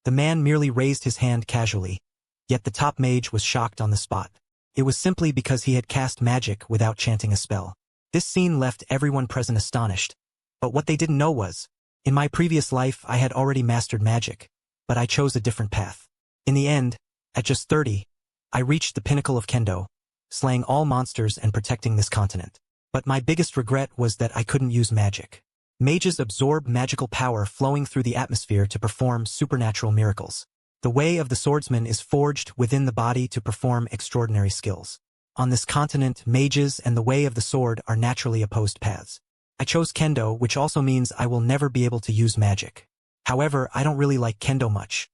The man merely raised his hand casually, yet the top mage was shocked on the spot. It was simply because he had cast magic without chanting a spell. This scene left everyone present astonished, but what they didn't know was, in my previous life I had already mastered magic, but I chose a different path. In the end, at just 30, I reached the pinnacle of kendo, slaying all monsters and protecting this continent. But my biggest regret was that I couldn't use magic. Mages absorb magical power flowing through the atmosphere to perform supernatural miracles. The way of the swordsman is forged within the body to perform extraordinary skills. On this continent, mages and the way of the sword are naturally opposed paths. I chose kendo, which also means I will never be able to use magic. However, I don't really like kendo much.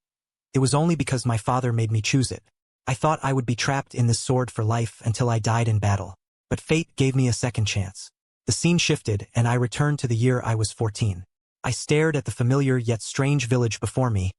It was only because my father made me choose it. I thought I would be trapped in this sword for life until I died in battle. But fate gave me a second chance. The scene shifted, and I returned to the year I was 14. I stared at the familiar yet strange village before me,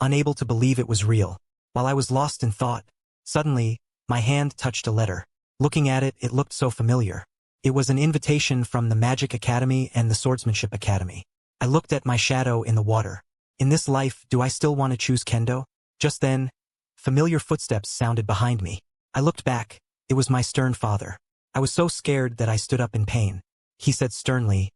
unable to believe it was real. While I was lost in thought, suddenly, my hand touched a letter. Looking at it, it looked so familiar. It was an invitation from the Magic Academy and the Swordsmanship Academy. I looked at my shadow in the water. In this life, do I still want to choose kendo? Just then, familiar footsteps sounded behind me. I looked back. It was my stern father. I was so scared that I stood up in pain. He said sternly,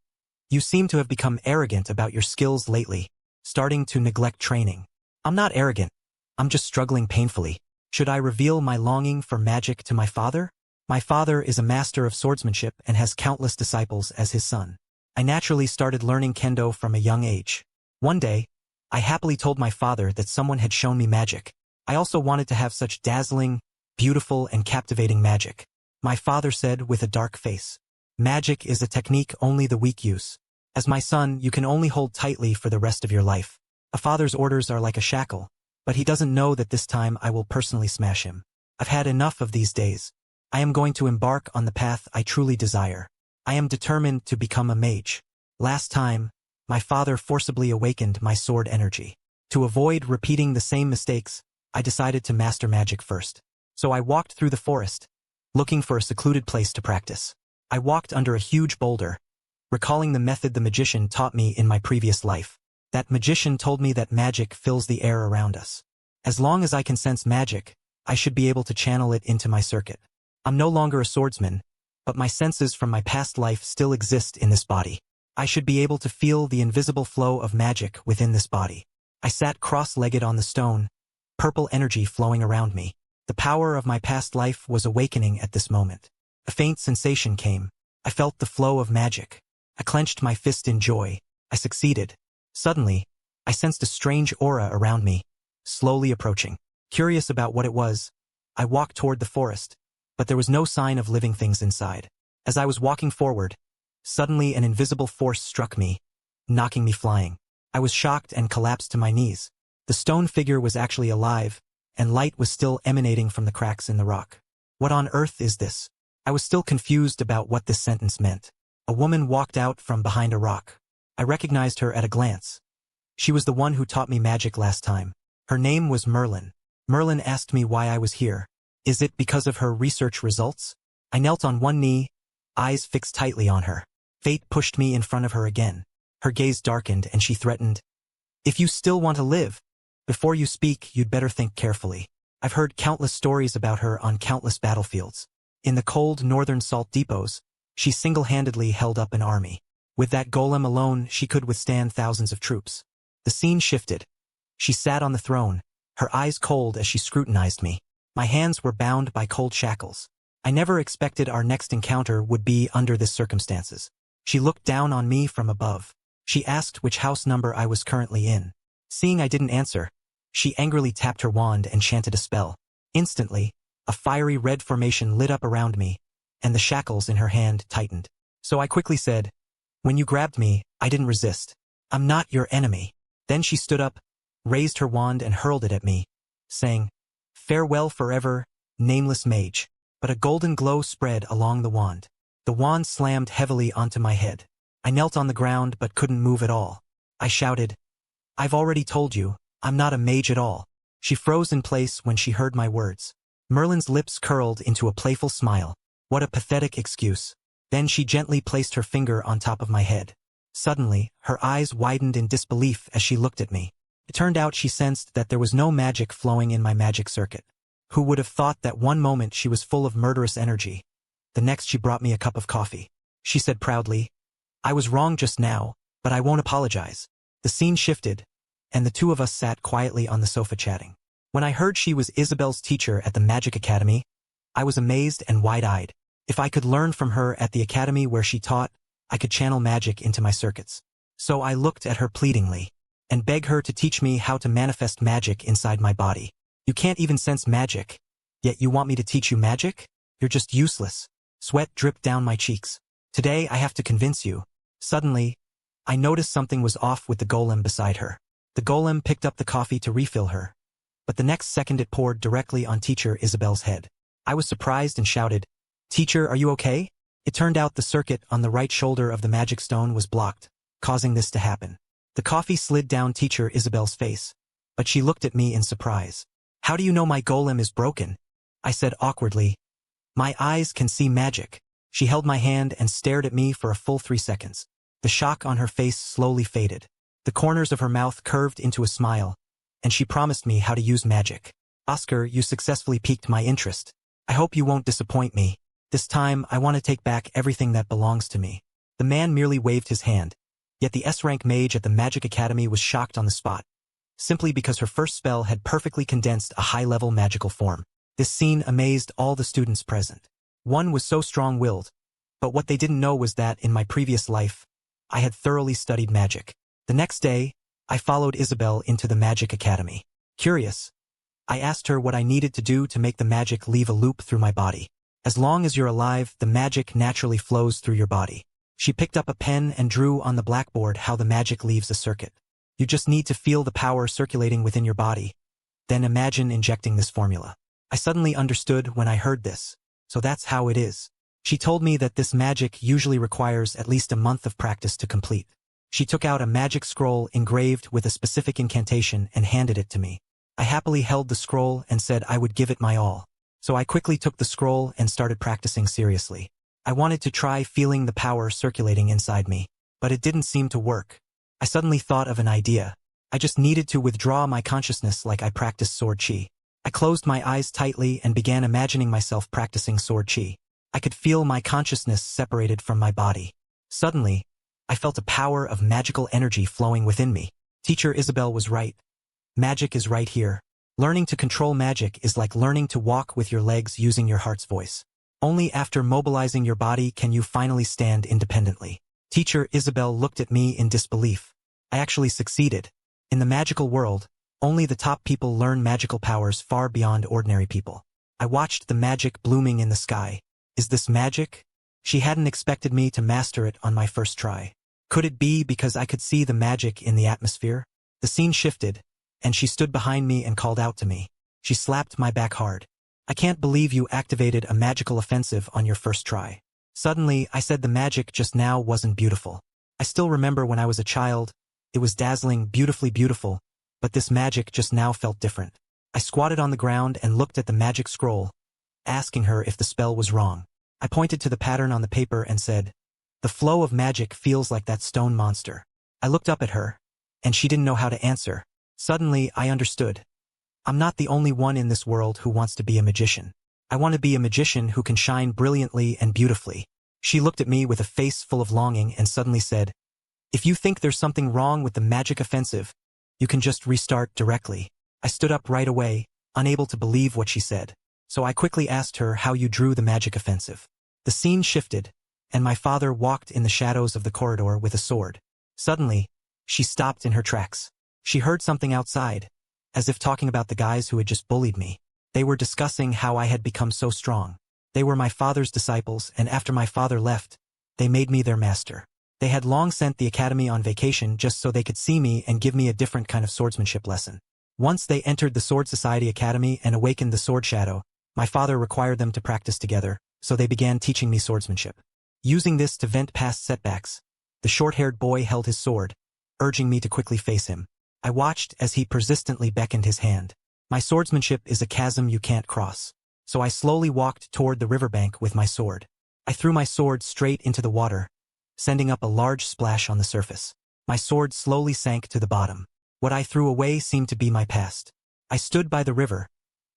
"You seem to have become arrogant about your skills lately, starting to neglect training." "I'm not arrogant. I'm just struggling painfully. Should I reveal my longing for magic to my father? My father is a master of swordsmanship and has countless disciples as his son. I naturally started learning kendo from a young age. One day, I happily told my father that someone had shown me magic. I also wanted to have such dazzling, beautiful, and captivating magic. My father said with a dark face, "Magic is a technique only the weak use. As my son, you can only hold tightly for the rest of your life. A father's orders are like a shackle, but he doesn't know that this time I will personally smash him. I've had enough of these days. I am going to embark on the path I truly desire. I am determined to become a mage." Last time, my father forcibly awakened my sword energy. To avoid repeating the same mistakes, I decided to master magic first. So I walked through the forest, looking for a secluded place to practice. I walked under a huge boulder, recalling the method the magician taught me in my previous life. That magician told me that magic fills the air around us. As long as I can sense magic, I should be able to channel it into my circuit. I'm no longer a swordsman, but my senses from my past life still exist in this body. I should be able to feel the invisible flow of magic within this body. I sat cross-legged on the stone, purple energy flowing around me. The power of my past life was awakening at this moment. A faint sensation came. I felt the flow of magic. I clenched my fist in joy. I succeeded. Suddenly, I sensed a strange aura around me, slowly approaching. Curious about what it was, I walked toward the forest, but there was no sign of living things inside. As I was walking forward, suddenly an invisible force struck me, knocking me flying. I was shocked and collapsed to my knees. The stone figure was actually alive, and light was still emanating from the cracks in the rock. What on earth is this? I was still confused about what this sentence meant. A woman walked out from behind a rock. I recognized her at a glance. She was the one who taught me magic last time. Her name was Merlin. Merlin asked me why I was here. Is it because of her research results? I knelt on one knee, eyes fixed tightly on her. Fate pushed me in front of her again. Her gaze darkened and she threatened, "If you still want to live, before you speak, you'd better think carefully. I've heard countless stories about her on countless battlefields. In the cold northern salt depots, she single-handedly held up an army. With that golem alone, she could withstand thousands of troops." The scene shifted. She sat on the throne, her eyes cold as she scrutinized me. My hands were bound by cold shackles. I never expected our next encounter would be under this circumstances. She looked down on me from above. She asked which house number I was currently in. Seeing I didn't answer, she angrily tapped her wand and chanted a spell. Instantly, a fiery red formation lit up around me, and the shackles in her hand tightened. So I quickly said, "When you grabbed me, I didn't resist. I'm not your enemy." Then she stood up, raised her wand and hurled it at me, saying, "Farewell forever, nameless mage." But a golden glow spread along the wand. The wand slammed heavily onto my head. I knelt on the ground but couldn't move at all. I shouted, "I've already told you, I'm not a mage at all." She froze in place when she heard my words. Merlin's lips curled into a playful smile. What a pathetic excuse. Then she gently placed her finger on top of my head. Suddenly, her eyes widened in disbelief as she looked at me. It turned out she sensed that there was no magic flowing in my magic circuit. Who would have thought that one moment she was full of murderous energy, the next she brought me a cup of coffee. She said proudly, "I was wrong just now, but I won't apologize." The scene shifted, and the two of us sat quietly on the sofa chatting. When I heard she was Isabel's teacher at the Magic Academy, I was amazed and wide-eyed. If I could learn from her at the academy where she taught, I could channel magic into my circuits. So I looked at her pleadingly, and begged her to teach me how to manifest magic inside my body. "You can't even sense magic, yet you want me to teach you magic? You're just useless." Sweat dripped down my cheeks. "Today I have to convince you." Suddenly, I noticed something was off with the golem beside her. The golem picked up the coffee to refill her, but the next second it poured directly on Teacher Isabel's head. I was surprised and shouted, "Teacher, are you okay?" It turned out the circuit on the right shoulder of the magic stone was blocked, causing this to happen. The coffee slid down Teacher Isabel's face, but she looked at me in surprise. "How do you know my golem is broken?" I said awkwardly. "My eyes can see magic." She held my hand and stared at me for a full 3 seconds. The shock on her face slowly faded. The corners of her mouth curved into a smile, and she promised me how to use magic. "Oscar, you successfully piqued my interest. I hope you won't disappoint me. This time, I want to take back everything that belongs to me." The man merely waved his hand, yet the S-rank mage at the Magic Academy was shocked on the spot, simply because her first spell had perfectly condensed a high-level magical form. This scene amazed all the students present. One was so strong-willed, but what they didn't know was that, in my previous life, I had thoroughly studied magic. The next day, I followed Isabel into the Magic Academy. Curious, I asked her what I needed to do to make the magic leave a loop through my body. "As long as you're alive, the magic naturally flows through your body." She picked up a pen and drew on the blackboard how the magic leaves a circuit. "You just need to feel the power circulating within your body. Then imagine injecting this formula." I suddenly understood when I heard this. So that's how it is. She told me that this magic usually requires at least a month of practice to complete. She took out a magic scroll engraved with a specific incantation and handed it to me. I happily held the scroll and said I would give it my all. So I quickly took the scroll and started practicing seriously. I wanted to try feeling the power circulating inside me, but it didn't seem to work. I suddenly thought of an idea. I just needed to withdraw my consciousness like I practiced sword chi. I closed my eyes tightly and began imagining myself practicing sword chi. I could feel my consciousness separated from my body. Suddenly, I felt a power of magical energy flowing within me. Teacher Isabel was right. Magic is right here. Learning to control magic is like learning to walk with your legs using your heart's voice. Only after mobilizing your body can you finally stand independently. Teacher Isabel looked at me in disbelief. I actually succeeded. In the magical world, only the top people learn magical powers far beyond ordinary people. I watched the magic blooming in the sky. Is this magic? She hadn't expected me to master it on my first try. Could it be because I could see the magic in the atmosphere? The scene shifted, and she stood behind me and called out to me. She slapped my back hard. "I can't believe you activated a magical offensive on your first try." Suddenly, I said the magic just now wasn't beautiful. I still remember when I was a child, it was dazzling, beautifully beautiful, but this magic just now felt different. I squatted on the ground and looked at the magic scroll, asking her if the spell was wrong. I pointed to the pattern on the paper and said, "The flow of magic feels like that stone monster." I looked up at her, and she didn't know how to answer. Suddenly, I understood. I'm not the only one in this world who wants to be a magician. I want to be a magician who can shine brilliantly and beautifully. She looked at me with a face full of longing and suddenly said, "If you think there's something wrong with the magic offensive, you can just restart directly." I stood up right away, unable to believe what she said. So I quickly asked her how you drew the magic offensive. The scene shifted, and my father walked in the shadows of the corridor with a sword. Suddenly, she stopped in her tracks. She heard something outside, as if talking about the guys who had just bullied me. They were discussing how I had become so strong. They were my father's disciples, and after my father left, they made me their master. They had long sent the academy on vacation just so they could see me and give me a different kind of swordsmanship lesson. Once they entered the Sword Society Academy and awakened the sword shadow, my father required them to practice together, so they began teaching me swordsmanship. Using this to vent past setbacks, the short-haired boy held his sword, urging me to quickly face him. I watched as he persistently beckoned his hand. My swordsmanship is a chasm you can't cross. So I slowly walked toward the riverbank with my sword. I threw my sword straight into the water, sending up a large splash on the surface. My sword slowly sank to the bottom. What I threw away seemed to be my past. I stood by the river,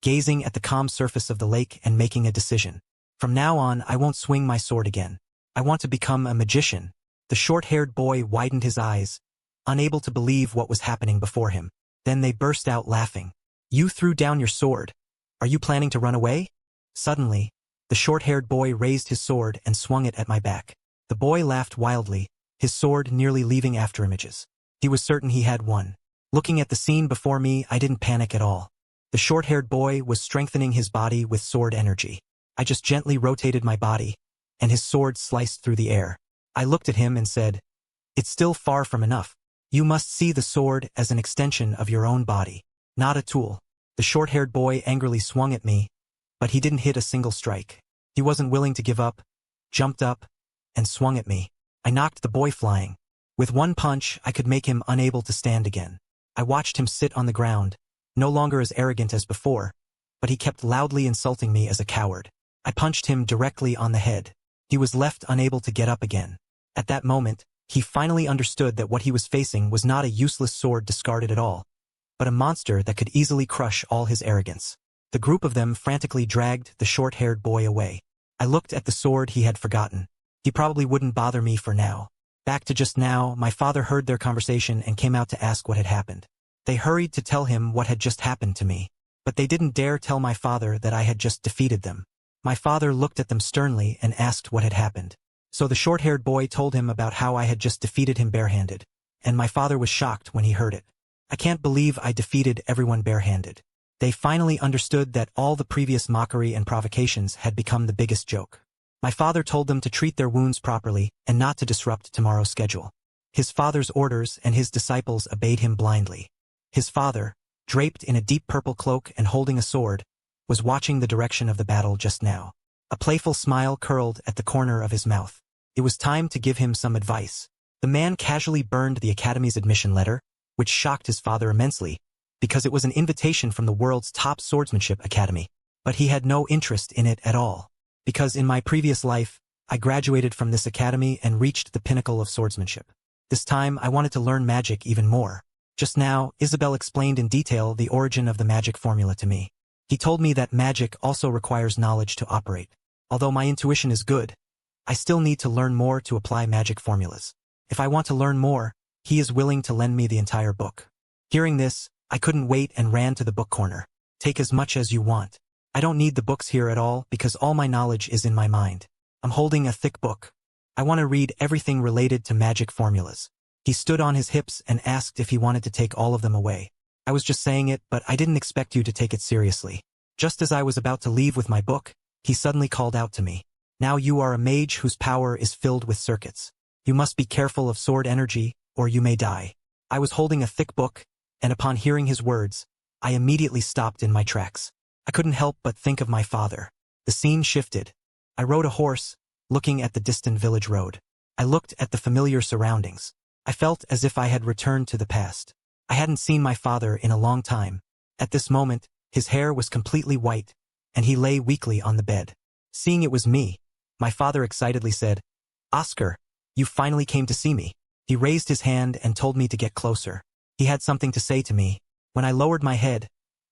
gazing at the calm surface of the lake and making a decision. From now on, I won't swing my sword again. I want to become a magician. The short-haired boy widened his eyes, unable to believe what was happening before him. Then they burst out laughing. You threw down your sword. Are you planning to run away? Suddenly, the short-haired boy raised his sword and swung it at my back. The boy laughed wildly, his sword nearly leaving afterimages. He was certain he had won. Looking at the scene before me, I didn't panic at all. The short-haired boy was strengthening his body with sword energy. I just gently rotated my body, and his sword sliced through the air. I looked at him and said, "It's still far from enough. You must see the sword as an extension of your own body, not a tool." The short-haired boy angrily swung at me, but he didn't hit a single strike. He wasn't willing to give up, jumped up, and swung at me. I knocked the boy flying. With one punch, I could make him unable to stand again. I watched him sit on the ground, no longer as arrogant as before, but he kept loudly insulting me as a coward. I punched him directly on the head. He was left unable to get up again. At that moment, he finally understood that what he was facing was not a useless sword discarded at all, but a monster that could easily crush all his arrogance. The group of them frantically dragged the short-haired boy away. I looked at the sword he had forgotten. He probably wouldn't bother me for now. Back to just now, my father heard their conversation and came out to ask what had happened. They hurried to tell him what had just happened to me, but they didn't dare tell my father that I had just defeated them. My father looked at them sternly and asked what had happened. So the short-haired boy told him about how I had just defeated him barehanded, and my father was shocked when he heard it. I can't believe I defeated everyone barehanded. They finally understood that all the previous mockery and provocations had become the biggest joke. My father told them to treat their wounds properly and not to disrupt tomorrow's schedule. His father's orders and his disciples obeyed him blindly. His father, draped in a deep purple cloak and holding a sword, was watching the direction of the battle just now. A playful smile curled at the corner of his mouth. It was time to give him some advice. The man casually burned the Academy's admission letter, which shocked his father immensely, because it was an invitation from the world's top swordsmanship academy. But he had no interest in it at all, because in my previous life, I graduated from this academy and reached the pinnacle of swordsmanship. This time, I wanted to learn magic even more. Just now, Isabel explained in detail the origin of the magic formula to me. He told me that magic also requires knowledge to operate. Although my intuition is good, I still need to learn more to apply magic formulas. If I want to learn more, he is willing to lend me the entire book. Hearing this, I couldn't wait and ran to the book corner. Take as much as you want. I don't need the books here at all because all my knowledge is in my mind. I'm holding a thick book. I want to read everything related to magic formulas. He stood on his hips and asked if he wanted to take all of them away. I was just saying it, but I didn't expect you to take it seriously. Just as I was about to leave with my book, he suddenly called out to me. Now you are a mage whose power is filled with circuits. You must be careful of sword energy, or you may die. I was holding a thick book, and upon hearing his words, I immediately stopped in my tracks. I couldn't help but think of my father. The scene shifted. I rode a horse, looking at the distant village road. I looked at the familiar surroundings. I felt as if I had returned to the past. I hadn't seen my father in a long time. At this moment, his hair was completely white, and he lay weakly on the bed. Seeing it was me, my father excitedly said, "Oscar, you finally came to see me." He raised his hand and told me to get closer. He had something to say to me. When I lowered my head,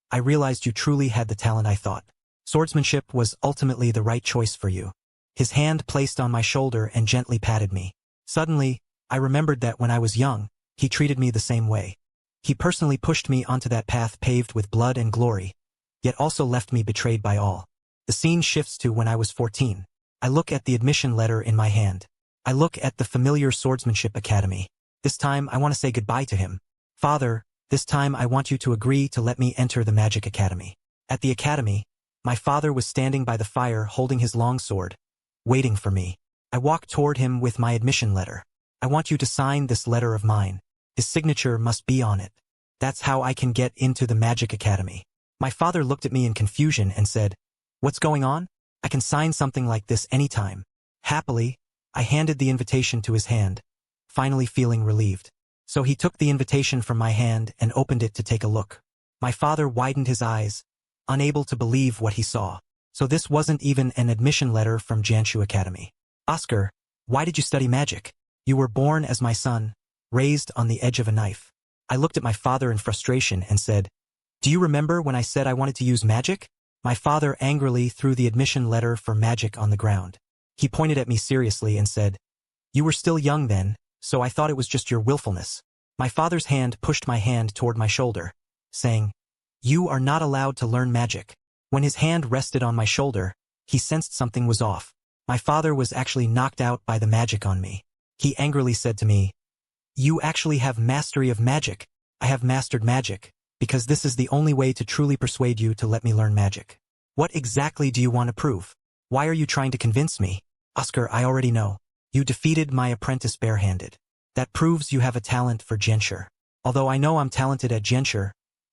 I realized you truly had the talent I thought. Swordsmanship was ultimately the right choice for you. His hand placed on my shoulder and gently patted me. Suddenly, I remembered that when I was young, he treated me the same way. He personally pushed me onto that path paved with blood and glory, yet also left me betrayed by all. The scene shifts to when I was 14. I look at the admission letter in my hand. I look at the familiar Swordsmanship Academy. This time, I want to say goodbye to him. Father, this time I want you to agree to let me enter the Magic Academy. At the academy, my father was standing by the fire holding his long sword, waiting for me. I walked toward him with my admission letter. I want you to sign this letter of mine. His signature must be on it. That's how I can get into the Magic Academy. My father looked at me in confusion and said, "What's going on? I can sign something like this anytime." Happily, I handed the invitation to his hand, finally feeling relieved. So he took the invitation from my hand and opened it to take a look. My father widened his eyes, unable to believe what he saw. So this wasn't even an admission letter from Janshu Academy. "Oscar, why did you study magic? You were born as my son, raised on the edge of a knife. I looked at my father in frustration and said, "Do you remember when I said I wanted to use magic?" My father angrily threw the admission letter for magic on the ground. He pointed at me seriously and said, "You were still young then, so I thought it was just your willfulness." My father's hand pushed my hand toward my shoulder, saying, "You are not allowed to learn magic." When his hand rested on my shoulder, he sensed something was off. My father was actually knocked out by the magic on me. He angrily said to me, "You actually have mastery of magic." "I have mastered magic, because this is the only way to truly persuade you to let me learn magic." "What exactly do you want to prove? Why are you trying to convince me?" "Oscar, I already know. You defeated my apprentice barehanded. That proves you have a talent for genshin. Although I know I'm talented at genshin,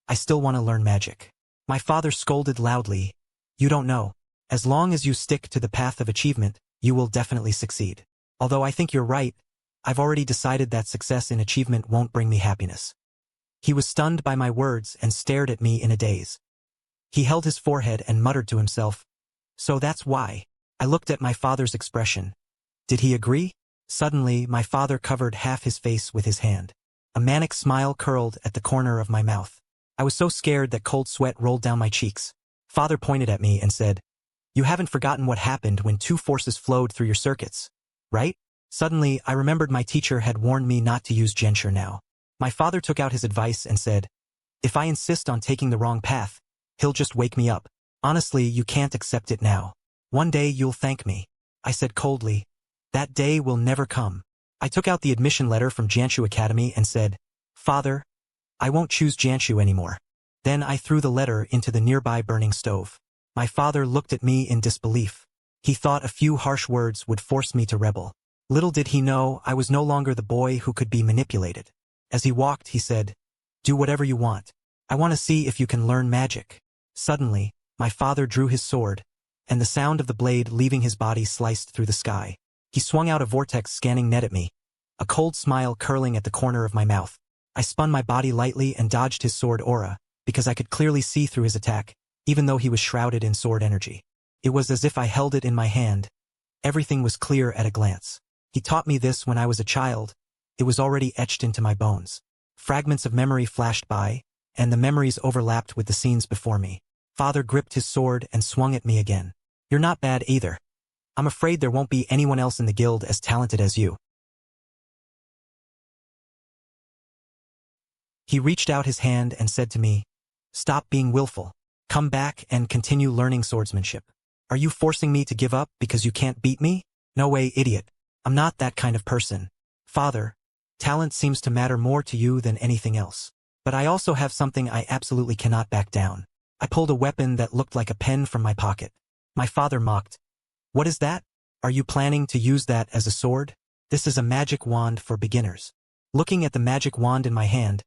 I still want to learn magic." My father scolded loudly, "You don't know. As long as you stick to the path of achievement, you will definitely succeed. Although I think you're right, I've already decided that success in achievement won't bring me happiness." He was stunned by my words and stared at me in a daze. He held his forehead and muttered to himself, "So that's why." I looked at my father's expression. Did he agree? Suddenly, my father covered half his face with his hand. A manic smile curled at the corner of my mouth. I was so scared that cold sweat rolled down my cheeks. Father pointed at me and said, "You haven't forgotten what happened when two forces flowed through your circuits, right?" Suddenly, I remembered my teacher had warned me not to use genshin now. My father took out his advice and said, "If I insist on taking the wrong path, he'll just wake me up. Honestly, you can't accept it now. One day you'll thank me." I said coldly, "That day will never come." I took out the admission letter from Janshu Academy and said, "Father, I won't choose Janshu anymore." Then I threw the letter into the nearby burning stove. My father looked at me in disbelief. He thought a few harsh words would force me to rebel. Little did he know I was no longer the boy who could be manipulated. As he walked, he said, "Do whatever you want. I want to see if you can learn magic." Suddenly, my father drew his sword, and the sound of the blade leaving his body sliced through the sky. He swung out a vortex scanning net at me, a cold smile curling at the corner of my mouth. I spun my body lightly and dodged his sword aura, because I could clearly see through his attack, even though he was shrouded in sword energy. It was as if I held it in my hand. Everything was clear at a glance. He taught me this when I was a child. It was already etched into my bones. Fragments of memory flashed by, and the memories overlapped with the scenes before me. Father gripped his sword and swung at me again. "You're not bad either. I'm afraid there won't be anyone else in the guild as talented as you." He reached out his hand and said to me, "Stop being willful. Come back and continue learning swordsmanship. Are you forcing me to give up because you can't beat me? No way, idiot. I'm not that kind of person. Father, talent seems to matter more to you than anything else. But I also have something I absolutely cannot back down." I pulled a weapon that looked like a pen from my pocket. My father mocked. "What is that? Are you planning to use that as a sword?" "This is a magic wand for beginners." Looking at the magic wand in my hand,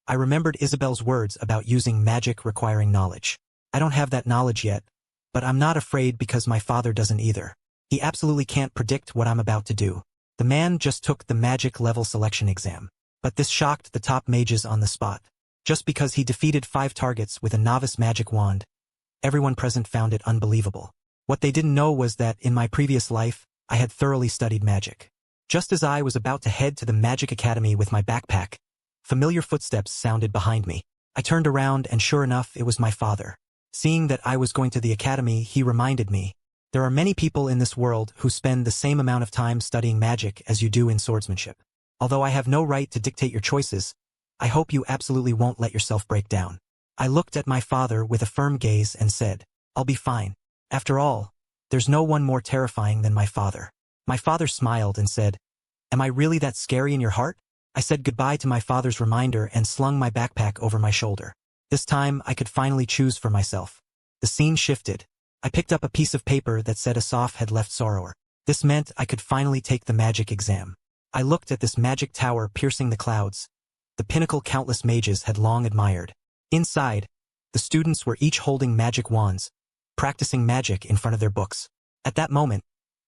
I remembered Isabel's words about using magic requiring knowledge. I don't have that knowledge yet, but I'm not afraid because my father doesn't either. He absolutely can't predict what I'm about to do. The man just took the magic level selection exam. But this shocked the top mages on the spot. Just because he defeated 5 targets with a novice magic wand, everyone present found it unbelievable. What they didn't know was that in my previous life, I had thoroughly studied magic. Just as I was about to head to the Magic Academy with my backpack, familiar footsteps sounded behind me. I turned around and sure enough, it was my father. Seeing that I was going to the academy, he reminded me, "There are many people in this world who spend the same amount of time studying magic as you do in swordsmanship. Although I have no right to dictate your choices, I hope you absolutely won't let yourself break down." I looked at my father with a firm gaze and said, "I'll be fine. After all, there's no one more terrifying than my father." My father smiled and said, "Am I really that scary in your heart?" I said goodbye to my father's reminder and slung my backpack over my shoulder. This time, I could finally choose for myself. The scene shifted. I picked up a piece of paper that said Asaf had left Soror. This meant I could finally take the magic exam. I looked at this magic tower piercing the clouds, the pinnacle countless mages had long admired. Inside, the students were each holding magic wands, practicing magic in front of their books. At that moment,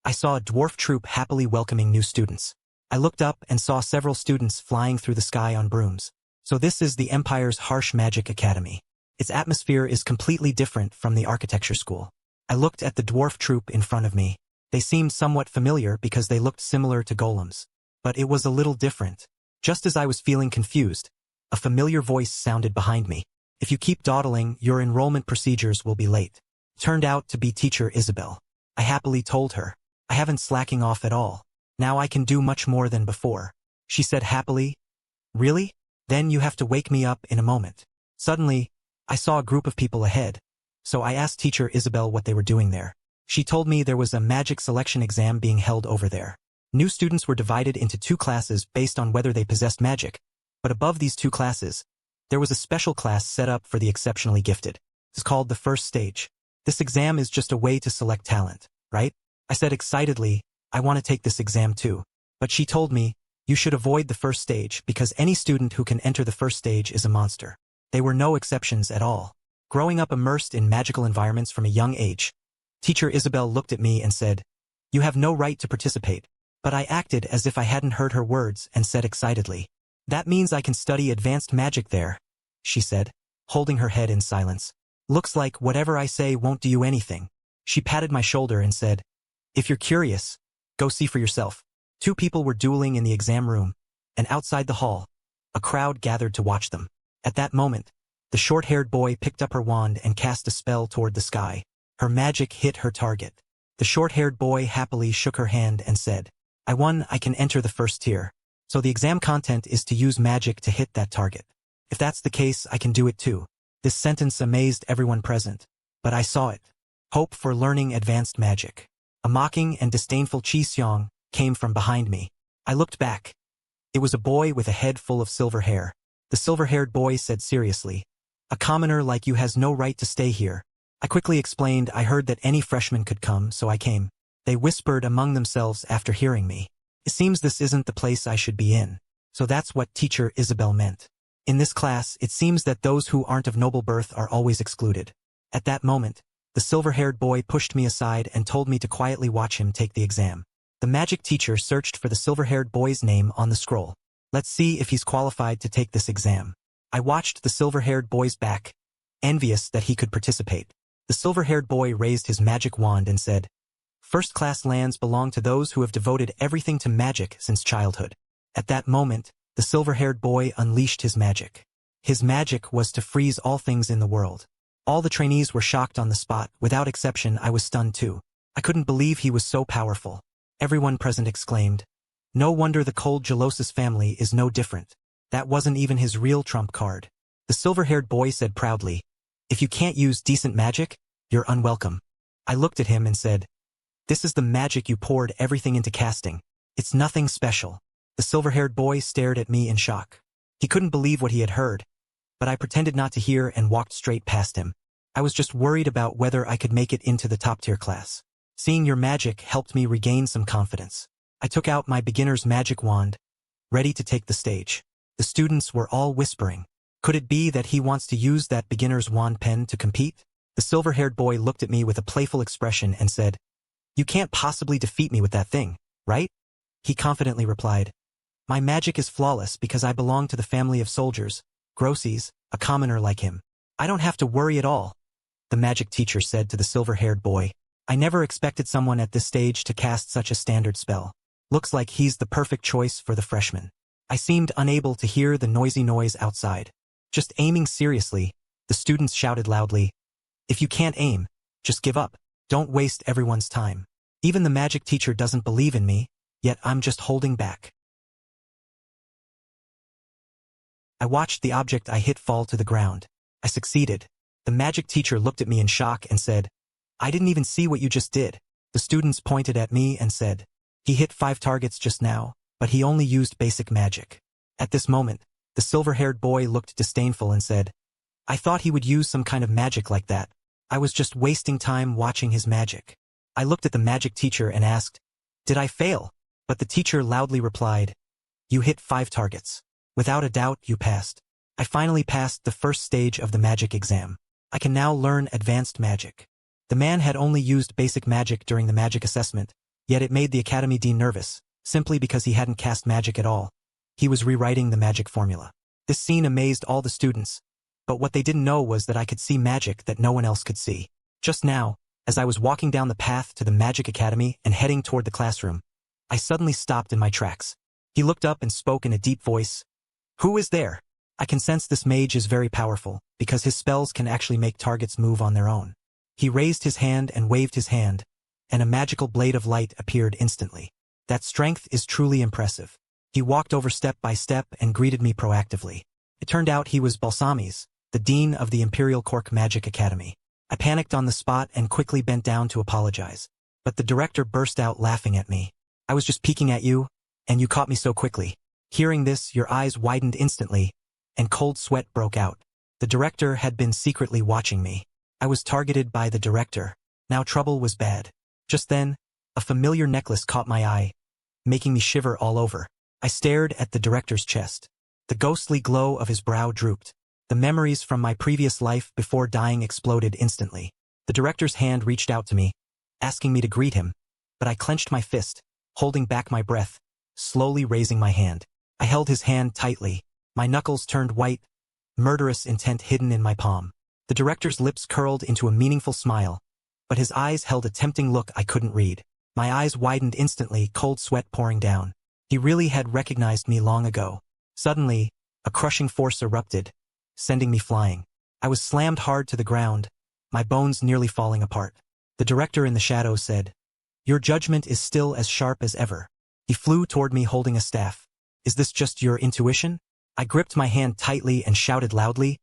I saw a dwarf troop happily welcoming new students. I looked up and saw several students flying through the sky on brooms. So this is the Empire's Harsh Magic Academy. Its atmosphere is completely different from the architecture school. I looked at the dwarf troop in front of me. They seemed somewhat familiar because they looked similar to golems. But it was a little different. Just as I was feeling confused, A familiar voice sounded behind me. If you keep dawdling, your enrollment procedures will be late. Turned out to be teacher Isabel. I happily told her. I haven't slacking off at all. Now I can do much more than before. She said happily. Really? Then you have to wake me up in a moment. Suddenly, I saw a group of people ahead. So I asked teacher Isabel what they were doing there. She told me there was a magic selection exam being held over there. New students were divided into 2 classes based on whether they possessed magic. But above these 2 classes, there was a special class set up for the exceptionally gifted. It's called the first stage. This exam is just a way to select talent, right? I said excitedly, I want to take this exam too. But she told me, you should avoid the first stage because any student who can enter the first stage is a monster. They were no exceptions at all. Growing up immersed in magical environments from a young age, teacher Isabel looked at me and said, you have no right to participate. But I acted as if I hadn't heard her words and said excitedly, that means I can study advanced magic there, she said, holding her head in silence. Looks like whatever I say won't do you anything. She patted my shoulder and said, if you're curious, go see for yourself. 2 people were dueling in the exam room, and outside the hall, a crowd gathered to watch them. At that moment, the short-haired boy picked up her wand and cast a spell toward the sky. Her magic hit her target. The short-haired boy happily shook her hand and said, I won, I can enter the first tier. So the exam content is to use magic to hit that target. If that's the case, I can do it too. This sentence amazed everyone present. But I saw it. Hope for learning advanced magic. A mocking and disdainful Chi Xiong came from behind me. I looked back. It was a boy with a head full of silver hair. The silver-haired boy said seriously, a commoner like you has no right to stay here. I quickly explained I heard that any freshman could come, so I came. They whispered among themselves after hearing me. It seems this isn't the place I should be in. So that's what teacher Isabel meant. In this class, it seems that those who aren't of noble birth are always excluded. At that moment, the silver-haired boy pushed me aside and told me to quietly watch him take the exam. The magic teacher searched for the silver-haired boy's name on the scroll. Let's see if he's qualified to take this exam. I watched the silver-haired boy's back, envious that he could participate. The silver-haired boy raised his magic wand and said, First-class lands belong to those who have devoted everything to magic since childhood. At that moment, the silver-haired boy unleashed his magic. His magic was to freeze all things in the world. All the trainees were shocked on the spot. Without exception, I was stunned too. I couldn't believe he was so powerful. Everyone present exclaimed, no wonder the cold Gelosis family is no different. That wasn't even his real trump card. The silver-haired boy said proudly, if you can't use decent magic, you're unwelcome. I looked at him and said, this is the magic you poured everything into casting. It's nothing special. The silver-haired boy stared at me in shock. He couldn't believe what he had heard, but I pretended not to hear and walked straight past him. I was just worried about whether I could make it into the top-tier class. Seeing your magic helped me regain some confidence. I took out my beginner's magic wand, ready to take the stage. The students were all whispering. Could it be that he wants to use that beginner's wand pen to compete? The silver-haired boy looked at me with a playful expression and said, you can't possibly defeat me with that thing, right? He confidently replied, my magic is flawless because I belong to the family of soldiers, Grossies, a commoner like him. I don't have to worry at all. The magic teacher said to the silver-haired boy, I never expected someone at this stage to cast such a standard spell. Looks like he's the perfect choice for the freshman. I seemed unable to hear the noisy noise outside. Just aiming seriously, the students shouted loudly, if you can't aim, just give up. Don't waste everyone's time. Even the magic teacher doesn't believe in me, yet I'm just holding back. I watched the object I hit fall to the ground. I succeeded. The magic teacher looked at me in shock and said, I didn't even see what you just did. The students pointed at me and said, he hit 5 targets just now, but he only used basic magic. At this moment, the silver-haired boy looked disdainful and said, I thought he would use some kind of magic like that. I was just wasting time watching his magic. I looked at the magic teacher and asked, did I fail? But the teacher loudly replied, you hit 5 targets. Without a doubt, you passed. I finally passed the first stage of the magic exam. I can now learn advanced magic. The man had only used basic magic during the magic assessment, yet it made the academy dean nervous, simply because he hadn't cast magic at all. He was rewriting the magic formula. This scene amazed all the students, but what they didn't know was that I could see magic that no one else could see. Just now, as I was walking down the path to the Magic Academy and heading toward the classroom, I suddenly stopped in my tracks. He looked up and spoke in a deep voice. Who is there? I can sense this mage is very powerful, because his spells can actually make targets move on their own. He raised his hand and waved his hand, and a magical blade of light appeared instantly. That strength is truly impressive. He walked over step by step and greeted me proactively. It turned out he was Balsamis, the dean of the Imperial Cork Magic Academy. I panicked on the spot and quickly bent down to apologize. But the director burst out laughing at me. I was just peeking at you, and you caught me so quickly. Hearing this, your eyes widened instantly, and cold sweat broke out. The director had been secretly watching me. I was targeted by the director. Now trouble was bad. Just then, a familiar necklace caught my eye, making me shiver all over. I stared at the director's chest. The ghostly glow of his brow drooped. The memories from my previous life before dying exploded instantly. The director's hand reached out to me, asking me to greet him, but I clenched my fist, holding back my breath, slowly raising my hand. I held his hand tightly. My knuckles turned white, murderous intent hidden in my palm. The director's lips curled into a meaningful smile, but his eyes held a tempting look I couldn't read. My eyes widened instantly, cold sweat pouring down. He really had recognized me long ago. Suddenly, a crushing force erupted, sending me flying. I was slammed hard to the ground, my bones nearly falling apart. The director in the shadows said, "Your judgment is still as sharp as ever." He flew toward me holding a staff. "Is this just your intuition?" I gripped my hand tightly and shouted loudly,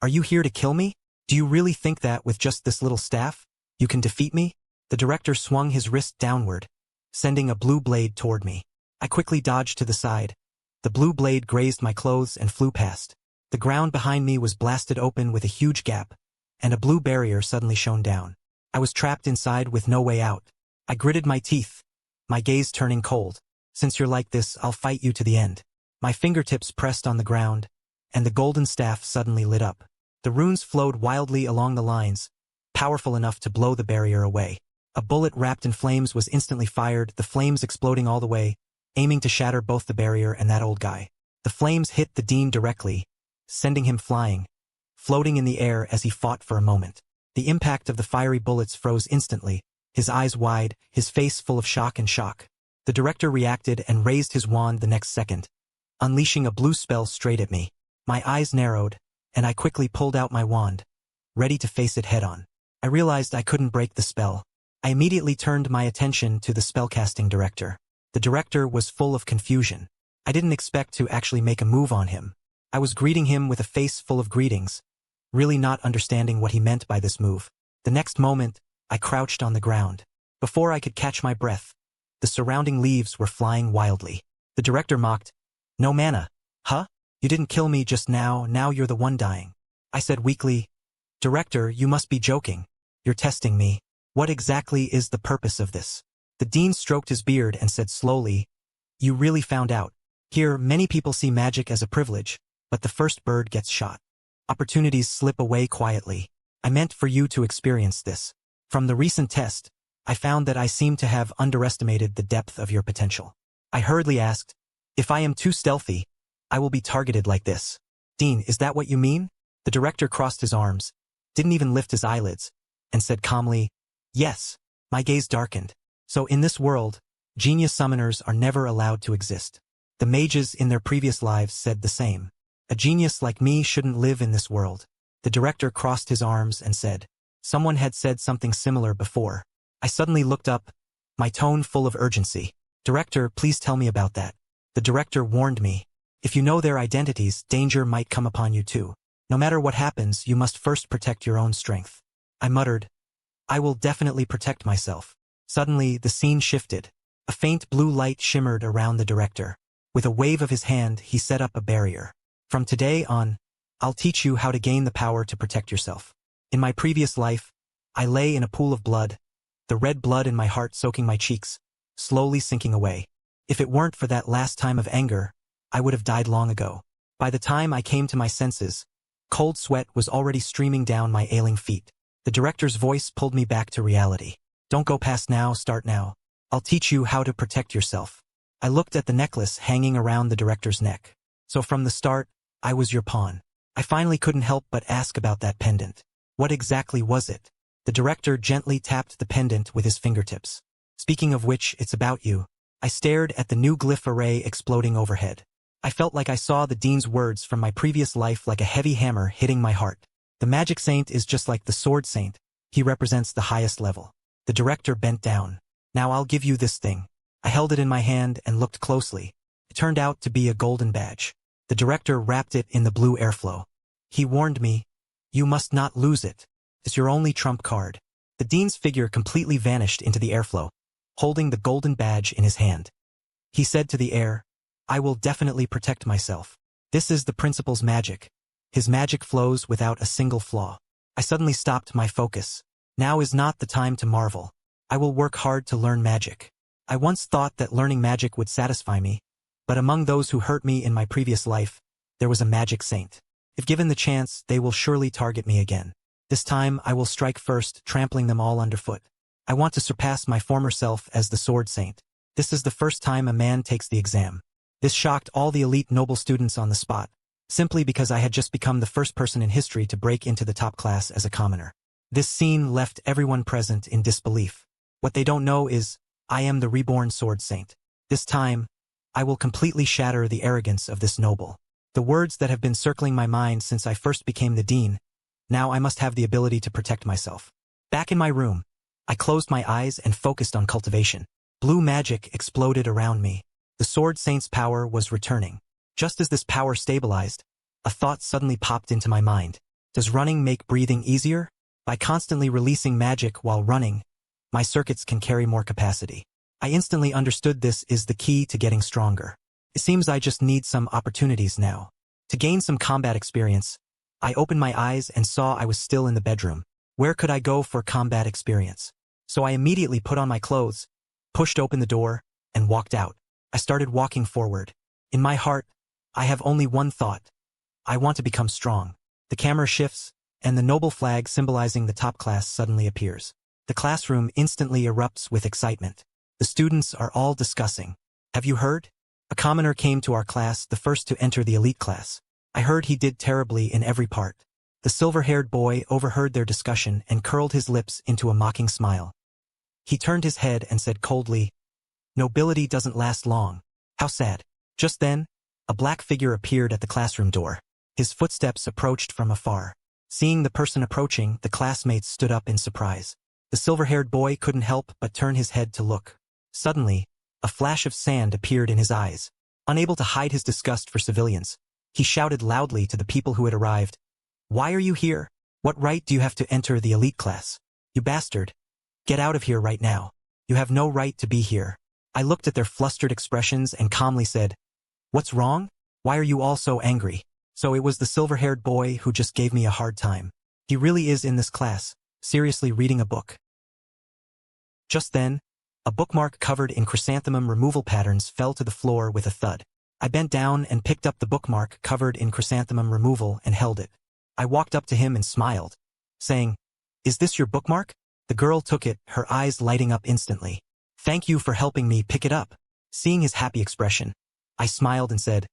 "Are you here to kill me? Do you really think that with just this little staff, you can defeat me?" The director swung his wrist downward, sending a blue blade toward me. I quickly dodged to the side. The blue blade grazed my clothes and flew past. The ground behind me was blasted open with a huge gap, and a blue barrier suddenly shone down. I was trapped inside with no way out. I gritted my teeth, my gaze turning cold. "Since you're like this, I'll fight you to the end." My fingertips pressed on the ground, and the golden staff suddenly lit up. The runes flowed wildly along the lines, powerful enough to blow the barrier away. A bullet wrapped in flames was instantly fired, the flames exploding all the way, aiming to shatter both the barrier and that old guy. The flames hit the dean directly, sending him flying, floating in the air as he fought for a moment. The impact of the fiery bullets froze instantly, his eyes wide, his face full of shock and shock. The director reacted and raised his wand the next second, unleashing a blue spell straight at me. My eyes narrowed, and I quickly pulled out my wand, ready to face it head-on. I realized I couldn't break the spell. I immediately turned my attention to the spellcasting director. The director was full of confusion. I didn't expect to actually make a move on him. I was greeting him with a face full of greetings, really not understanding what he meant by this move. The next moment, I crouched on the ground. Before I could catch my breath, the surrounding leaves were flying wildly. The director mocked, "No mana, huh? You didn't kill me just now, now you're the one dying." I said weakly, "Director, you must be joking. You're testing me. What exactly is the purpose of this?" The dean stroked his beard and said slowly, "You really found out. Here, many people see magic as a privilege, but the first bird gets shot. Opportunities slip away quietly. I meant for you to experience this. From the recent test, I found that I seem to have underestimated the depth of your potential." I hurriedly asked, "If I am too stealthy, I will be targeted like this." "Dean, is that what you mean?" The director crossed his arms, didn't even lift his eyelids, and said calmly, "Yes." My gaze darkened. So in this world, genius summoners are never allowed to exist. The mages in their previous lives said the same. A genius like me shouldn't live in this world. The director crossed his arms and said, "Someone had said something similar before." I suddenly looked up, my tone full of urgency. "Director, please tell me about that." The director warned me. "If you know their identities, danger might come upon you too. No matter what happens, you must first protect your own strength." I muttered, "I will definitely protect myself." Suddenly, the scene shifted. A faint blue light shimmered around the director. With a wave of his hand, he set up a barrier. "From today on, I'll teach you how to gain the power to protect yourself. In my previous life, I lay in a pool of blood, the red blood in my heart soaking my cheeks, slowly sinking away. If it weren't for that last time of anger, I would have died long ago. By the time I came to my senses, cold sweat was already streaming down my ailing feet. The director's voice pulled me back to reality. "Don't go past now, start now. I'll teach you how to protect yourself." I looked at the necklace hanging around the director's neck. "So from the start, I was your pawn." I finally couldn't help but ask about that pendant. "What exactly was it?" The director gently tapped the pendant with his fingertips. "Speaking of which, it's about you." I stared at the new glyph array exploding overhead. I felt like I saw the dean's words from my previous life like a heavy hammer hitting my heart. The magic saint is just like the sword saint. He represents the highest level. The director bent down. Now I'll give you this thing. I held it in my hand and looked closely. It turned out to be a golden badge. The director wrapped it in the blue airflow. He warned me, "You must not lose it. It's your only trump card." The dean's figure completely vanished into the airflow, holding the golden badge in his hand. He said to the air, "I will definitely protect myself. This is the principal's magic. His magic flows without a single flaw." I suddenly stopped my focus. Now is not the time to marvel. I will work hard to learn magic. I once thought that learning magic would satisfy me, but among those who hurt me in my previous life, there was a magic saint. If given the chance, they will surely target me again. This time I will strike first, trampling them all underfoot. I want to surpass my former self as the sword saint. This is the first time a man takes the exam. This shocked all the elite noble students on the spot, simply because I had just become the first person in history to break into the top class as a commoner. This scene left everyone present in disbelief. What they don't know is, I am the reborn sword saint. This time, I will completely shatter the arrogance of this noble. The words that have been circling my mind since I first became the dean. Now I must have the ability to protect myself. Back in my room, I closed my eyes and focused on cultivation. Blue magic exploded around me. The sword saint's power was returning. Just as this power stabilized, a thought suddenly popped into my mind. Does running make breathing easier? By constantly releasing magic while running, my circuits can carry more capacity. I instantly understood this is the key to getting stronger. It seems I just need some opportunities now. To gain some combat experience, I opened my eyes and saw I was still in the bedroom. Where could I go for combat experience? So I immediately put on my clothes, pushed open the door, and walked out. I started walking forward. In my heart, I have only one thought. I want to become strong. The camera shifts, and the noble flag symbolizing the top class suddenly appears. The classroom instantly erupts with excitement. The students are all discussing. Have you heard? A commoner came to our class, the first to enter the elite class. I heard he did terribly in every part. The silver-haired boy overheard their discussion and curled his lips into a mocking smile. He turned his head and said coldly, "Nobility doesn't last long. How sad." Just then, a black figure appeared at the classroom door. His footsteps approached from afar. Seeing the person approaching, the classmates stood up in surprise. The silver-haired boy couldn't help but turn his head to look. Suddenly, a flash of sand appeared in his eyes. Unable to hide his disgust for civilians, he shouted loudly to the people who had arrived, "Why are you here? What right do you have to enter the elite class? You bastard! Get out of here right now. You have no right to be here." I looked at their flustered expressions and calmly said, "What's wrong? Why are you all so angry?" So it was the silver-haired boy who just gave me a hard time. He really is in this class, seriously reading a book. Just then, a bookmark covered in chrysanthemum removal patterns fell to the floor with a thud. I bent down and picked up the bookmark covered in chrysanthemum removal and held it. I walked up to him and smiled, saying, "Is this your bookmark?" The girl took it, her eyes lighting up instantly. "Thank you for helping me pick it up." Seeing his happy expression, I smiled and said,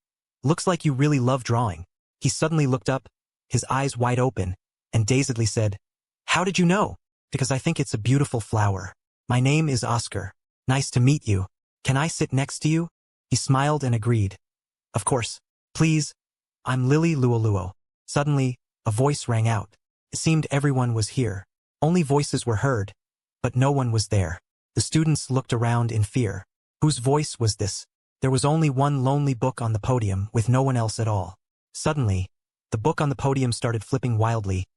"Looks like you really love drawing." He suddenly looked up, his eyes wide open, and dazedly said, "How did you know?" "Because I think it's a beautiful flower. My name is Oscar. Nice to meet you. Can I sit next to you?" He smiled and agreed. "Of course. Please. I'm Lily Luoluo." Suddenly, a voice rang out. It seemed everyone was here. Only voices were heard, but no one was there. The students looked around in fear. Whose voice was this? There was only one lonely book on the podium with no one else at all. Suddenly, the book on the podium started flipping wildly,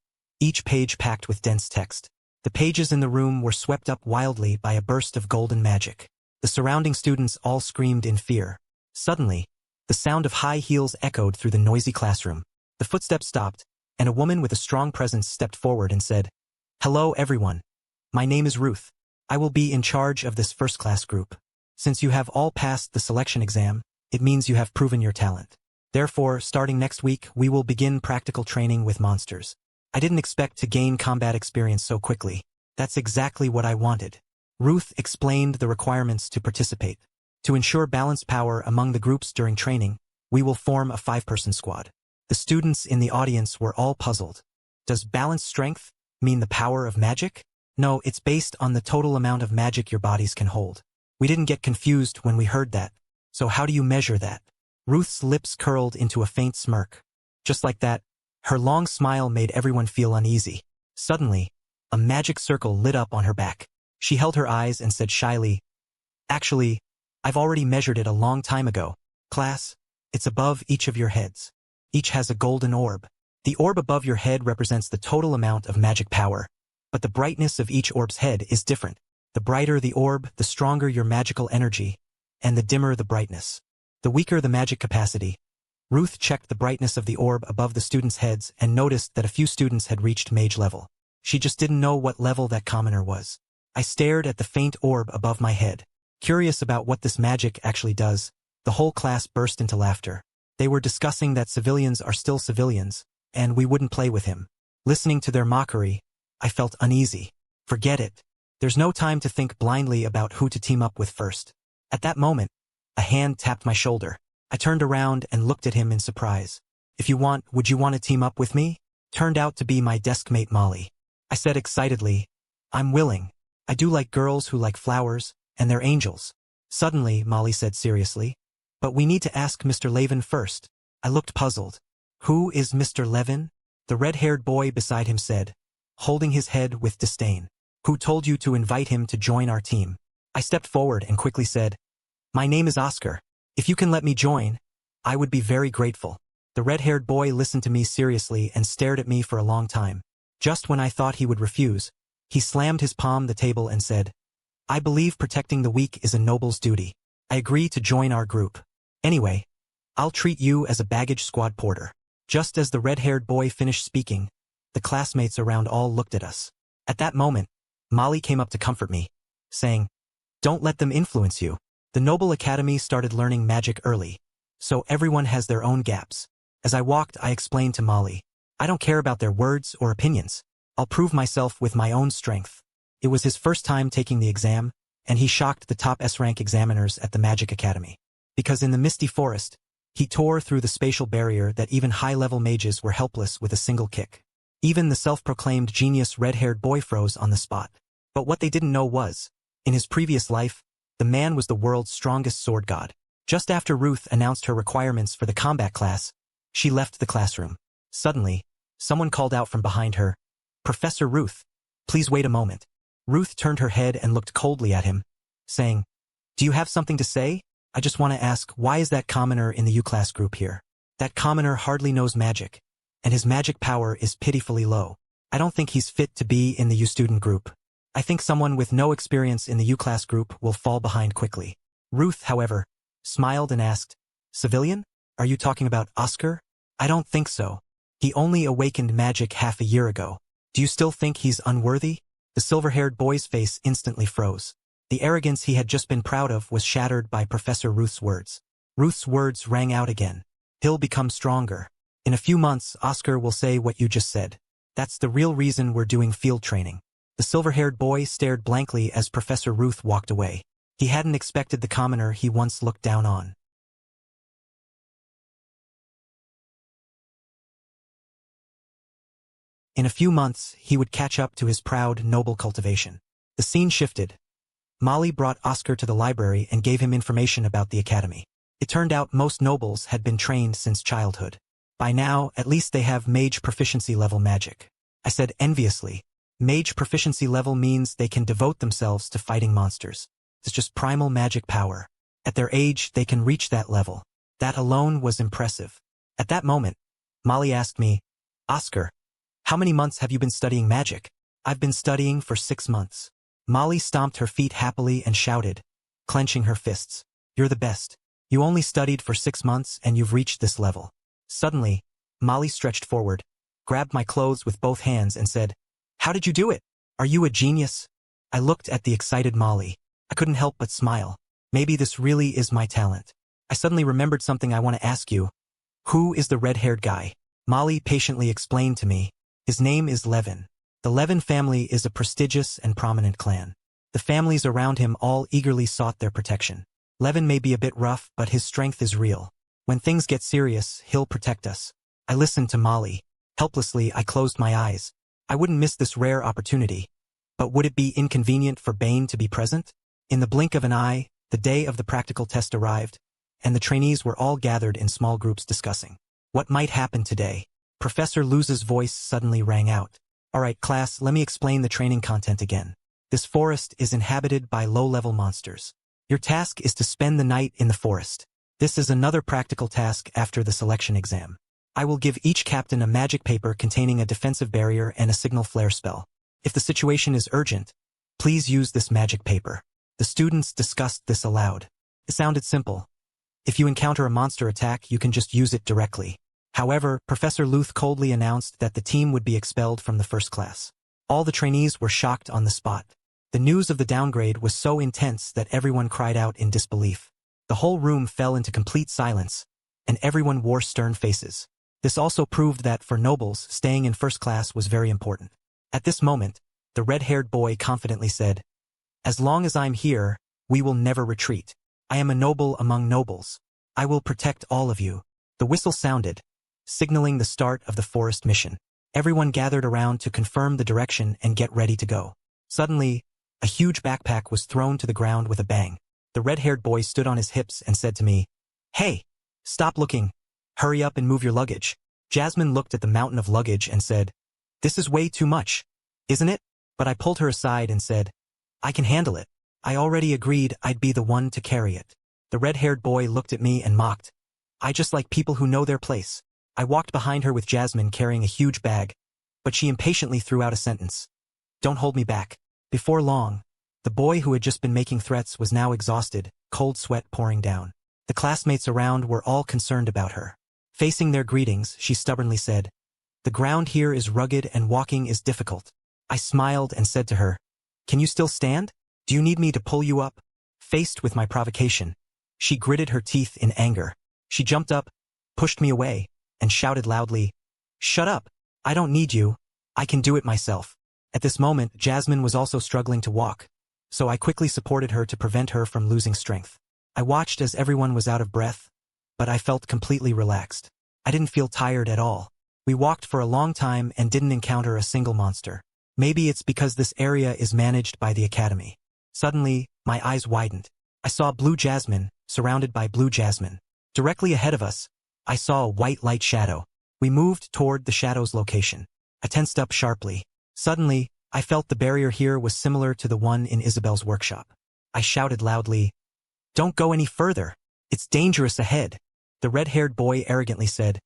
each page packed with dense text. The pages in the room were swept up wildly by a burst of golden magic. The surrounding students all screamed in fear. Suddenly, the sound of high heels echoed through the noisy classroom. The footsteps stopped, and a woman with a strong presence stepped forward and said, "Hello everyone. My name is Ruth. I will be in charge of this first-class group. Since you have all passed the selection exam, it means you have proven your talent. Therefore, starting next week, we will begin practical training with monsters." I didn't expect to gain combat experience so quickly. That's exactly what I wanted. Ruth explained the requirements to participate. To ensure balanced power among the groups during training, we will form a 5-person squad. The students in the audience were all puzzled. Does balanced strength mean the power of magic? No, it's based on the total amount of magic your bodies can hold. We didn't get confused when we heard that. So how do you measure that? Ruth's lips curled into a faint smirk. Just like that, her long smile made everyone feel uneasy. Suddenly, a magic circle lit up on her back. She held her eyes and said shyly, "Actually, I've already measured it a long time ago. Class, it's above each of your heads. Each has a golden orb. The orb above your head represents the total amount of magic power, but the brightness of each orb's head is different. The brighter the orb, the stronger your magical energy, and the dimmer the brightness. The weaker the magic capacity." Ruth checked the brightness of the orb above the students' heads and noticed that a few students had reached mage level. She just didn't know what level that commoner was. I stared at the faint orb above my head. Curious about what this magic actually does, the whole class burst into laughter. They were discussing that civilians are still civilians, and we wouldn't play with him. Listening to their mockery, I felt uneasy. Forget it. There's no time to think blindly about who to team up with first. At that moment, a hand tapped my shoulder. I turned around and looked at him in surprise. "If you want, would you want to team up with me?" Turned out to be my desk mate Molly. I said excitedly, "I'm willing. I do like girls who like flowers, and they're angels." Suddenly, Molly said seriously, "But we need to ask Mr. Levin first." I looked puzzled. "Who is Mr. Levin?" The red-haired boy beside him said, holding his head with disdain. "Who told you to invite him to join our team?" I stepped forward and quickly said, "My name is Oscar. If you can let me join, I would be very grateful." The red-haired boy listened to me seriously and stared at me for a long time. Just when I thought he would refuse, he slammed his palm the table and said, "I believe protecting the weak is a noble's duty. I agree to join our group. Anyway, I'll treat you as a baggage squad porter." Just as the red-haired boy finished speaking, the classmates around all looked at us. At that moment, Molly came up to comfort me, saying, "Don't let them influence you. The Noble Academy started learning magic early, so everyone has their own gaps." As I walked, I explained to Molly, "I don't care about their words or opinions. I'll prove myself with my own strength." It was his first time taking the exam, and he shocked the top S-rank examiners at the Magic Academy. Because in the Misty Forest, he tore through the spatial barrier that even high-level mages were helpless with a single kick. Even the self-proclaimed genius red-haired boy froze on the spot. But what they didn't know was, in his previous life, the man was the world's strongest sword god. Just after Ruth announced her requirements for the combat class, she left the classroom. Suddenly, someone called out from behind her, "Professor Ruth, please wait a moment." Ruth turned her head and looked coldly at him, saying, "Do you have something to say? I just want to ask, why is that commoner in the U-class group here? That commoner hardly knows magic, and his magic power is pitifully low. I don't think he's fit to be in the U-student group. I think someone with no experience in the U-class group will fall behind quickly." Ruth, however, smiled and asked, "Civilian? Are you talking about Oscar?" "I don't think so. He only awakened magic half a year ago. Do you still think he's unworthy?" The silver-haired boy's face instantly froze. The arrogance he had just been proud of was shattered by Professor Ruth's words. Ruth's words rang out again. "He'll become stronger. In a few months, Oscar will say what you just said. That's the real reason we're doing field training." The silver-haired boy stared blankly as Professor Ruth walked away. He hadn't expected the commoner he once looked down on. In a few months, he would catch up to his proud, noble cultivation. The scene shifted. Molly brought Oscar to the library and gave him information about the academy. It turned out most nobles had been trained since childhood. By now, at least they have mage proficiency level magic. I said enviously, "Mage proficiency level means they can devote themselves to fighting monsters. It's just primal magic power. At their age, they can reach that level. That alone was impressive." At that moment, Molly asked me, "Oscar, how many months have you been studying magic?" "I've been studying for 6 months. Molly stomped her feet happily and shouted, clenching her fists, "You're the best. You only studied for 6 months and you've reached this level." Suddenly, Molly stretched forward, grabbed my clothes with both hands and said, "How did you do it? Are you a genius?" I looked at the excited Molly. I couldn't help but smile. Maybe this really is my talent. I suddenly remembered something I want to ask you. Who is the red-haired guy? Molly patiently explained to me. His name is Levin. The Levin family is a prestigious and prominent clan. The families around him all eagerly sought their protection. Levin may be a bit rough, but his strength is real. When things get serious, he'll protect us. I listened to Molly. Helplessly, I closed my eyes. I wouldn't miss this rare opportunity. But would it be inconvenient for Bane to be present? In the blink of an eye, the day of the practical test arrived, and the trainees were all gathered in small groups discussing what might happen today. Professor Luz's voice suddenly rang out. All right, class, let me explain the training content again. This forest is inhabited by low-level monsters. Your task is to spend the night in the forest. This is another practical task after the selection exam. I will give each captain a magic paper containing a defensive barrier and a signal flare spell. If the situation is urgent, please use this magic paper. The students discussed this aloud. It sounded simple. If you encounter a monster attack, you can just use it directly. However, Professor Luth coldly announced that the team would be expelled from the first class. All the trainees were shocked on the spot. The news of the downgrade was so intense that everyone cried out in disbelief. The whole room fell into complete silence, and everyone wore stern faces. This also proved that, for nobles, staying in first class was very important. At this moment, the red-haired boy confidently said, "As long as I'm here, we will never retreat. I am a noble among nobles. I will protect all of you." The whistle sounded, signaling the start of the forest mission. Everyone gathered around to confirm the direction and get ready to go. Suddenly, a huge backpack was thrown to the ground with a bang. The red-haired boy stood on his hips and said to me, "Hey, stop looking. Hurry up and move your luggage." Jasmine looked at the mountain of luggage and said, "This is way too much, isn't it?" But I pulled her aside and said, "I can handle it. I already agreed I'd be the one to carry it." The red-haired boy looked at me and mocked, "I just like people who know their place." I walked behind her with Jasmine carrying a huge bag, but she impatiently threw out a sentence. "Don't hold me back." Before long, the boy who had just been making threats was now exhausted, cold sweat pouring down. The classmates around were all concerned about her. Facing their greetings, she stubbornly said, "The ground here is rugged and walking is difficult." I smiled and said to her, "Can you still stand? Do you need me to pull you up?" Faced with my provocation, she gritted her teeth in anger. She jumped up, pushed me away, and shouted loudly, "Shut up! I don't need you. I can do it myself." At this moment, Jasmine was also struggling to walk, so I quickly supported her to prevent her from losing strength. I watched as everyone was out of breath, but I felt completely relaxed. I didn't feel tired at all. We walked for a long time and didn't encounter a single monster. Maybe it's because this area is managed by the academy. Suddenly, my eyes widened. I saw blue jasmine, surrounded by blue jasmine. Directly ahead of us, I saw a white light shadow. We moved toward the shadow's location. I tensed up sharply. Suddenly, I felt the barrier here was similar to the one in Isabel's workshop. I shouted loudly, "Don't go any further. It's dangerous ahead." The red-haired boy arrogantly said,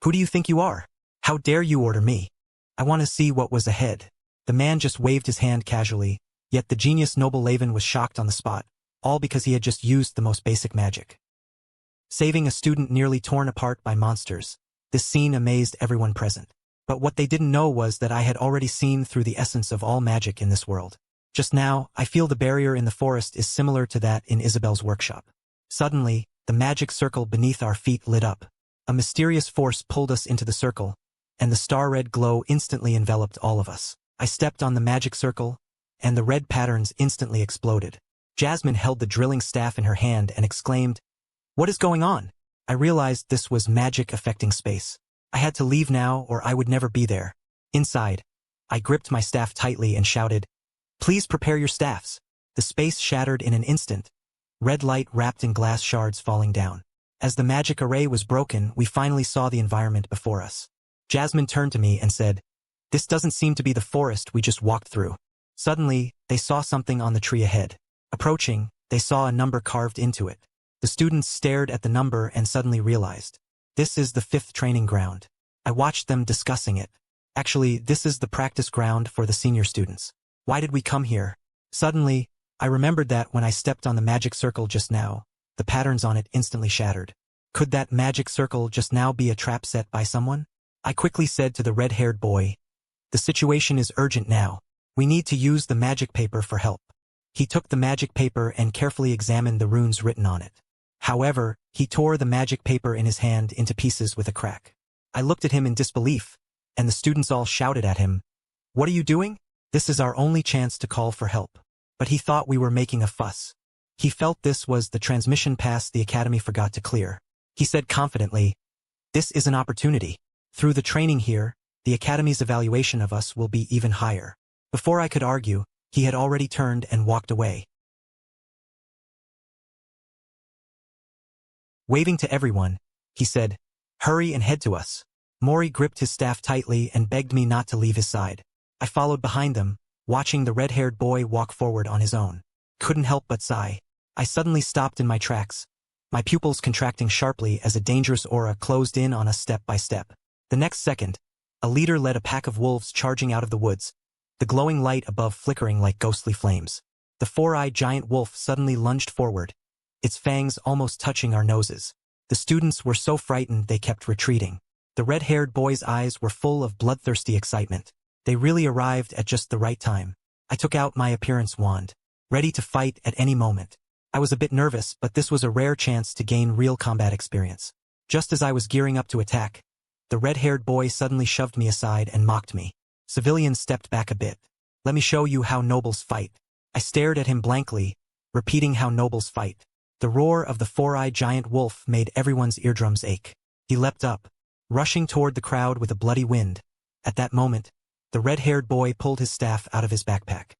"Who do you think you are? How dare you order me? I want to see what was ahead." The man just waved his hand casually, yet the genius noble Laven was shocked on the spot, all because he had just used the most basic magic. Saving a student nearly torn apart by monsters. This scene amazed everyone present. But what they didn't know was that I had already seen through the essence of all magic in this world. Just now, I feel the barrier in the forest is similar to that in Isabel's workshop. Suddenly, the magic circle beneath our feet lit up. A mysterious force pulled us into the circle, and the star-red glow instantly enveloped all of us. I stepped on the magic circle, and the red patterns instantly exploded. Jasmine held the drilling staff in her hand and exclaimed, "What is going on?" I realized this was magic affecting space. I had to leave now or I would never be there. Inside, I gripped my staff tightly and shouted, "Please prepare your staffs." The space shattered in an instant, red light wrapped in glass shards falling down. As the magic array was broken, we finally saw the environment before us. Jasmine turned to me and said, "This doesn't seem to be the forest we just walked through." Suddenly, they saw something on the tree ahead. Approaching, they saw a number carved into it. The students stared at the number and suddenly realized, this is the 5th training ground. I watched them discussing it. Actually, this is the practice ground for the senior students. Why did we come here? Suddenly, I remembered that when I stepped on the magic circle just now, the patterns on it instantly shattered. Could that magic circle just now be a trap set by someone? I quickly said to the red-haired boy, "The situation is urgent now. We need to use the magic paper for help." He took the magic paper and carefully examined the runes written on it. However, he tore the magic paper in his hand into pieces with a crack. I looked at him in disbelief, and the students all shouted at him, "What are you doing? This is our only chance to call for help." But he thought we were making a fuss. He felt this was the transmission pass the academy forgot to clear. He said confidently, "This is an opportunity. Through the training here, the academy's evaluation of us will be even higher." Before I could argue, he had already turned and walked away. Waving to everyone, he said, "Hurry and head to us." Mori gripped his staff tightly and begged me not to leave his side. I followed behind them, watching the red-haired boy walk forward on his own. Couldn't help but sigh. I suddenly stopped in my tracks, my pupils contracting sharply as a dangerous aura closed in on us step by step. The next second, a leader led a pack of wolves charging out of the woods, the glowing light above flickering like ghostly flames. The four-eyed giant wolf suddenly lunged forward, its fangs almost touching our noses. The students were so frightened they kept retreating. The red-haired boy's eyes were full of bloodthirsty excitement. They really arrived at just the right time. I took out my appearance wand, ready to fight at any moment. I was a bit nervous, but this was a rare chance to gain real combat experience. Just as I was gearing up to attack, the red-haired boy suddenly shoved me aside and mocked me. Civilians stepped back a bit. "Let me show you how nobles fight." I stared at him blankly, repeating how nobles fight. The roar of the four-eyed giant wolf made everyone's eardrums ache. He leapt up, rushing toward the crowd with a bloody wind. At that moment, the red-haired boy pulled his staff out of his backpack.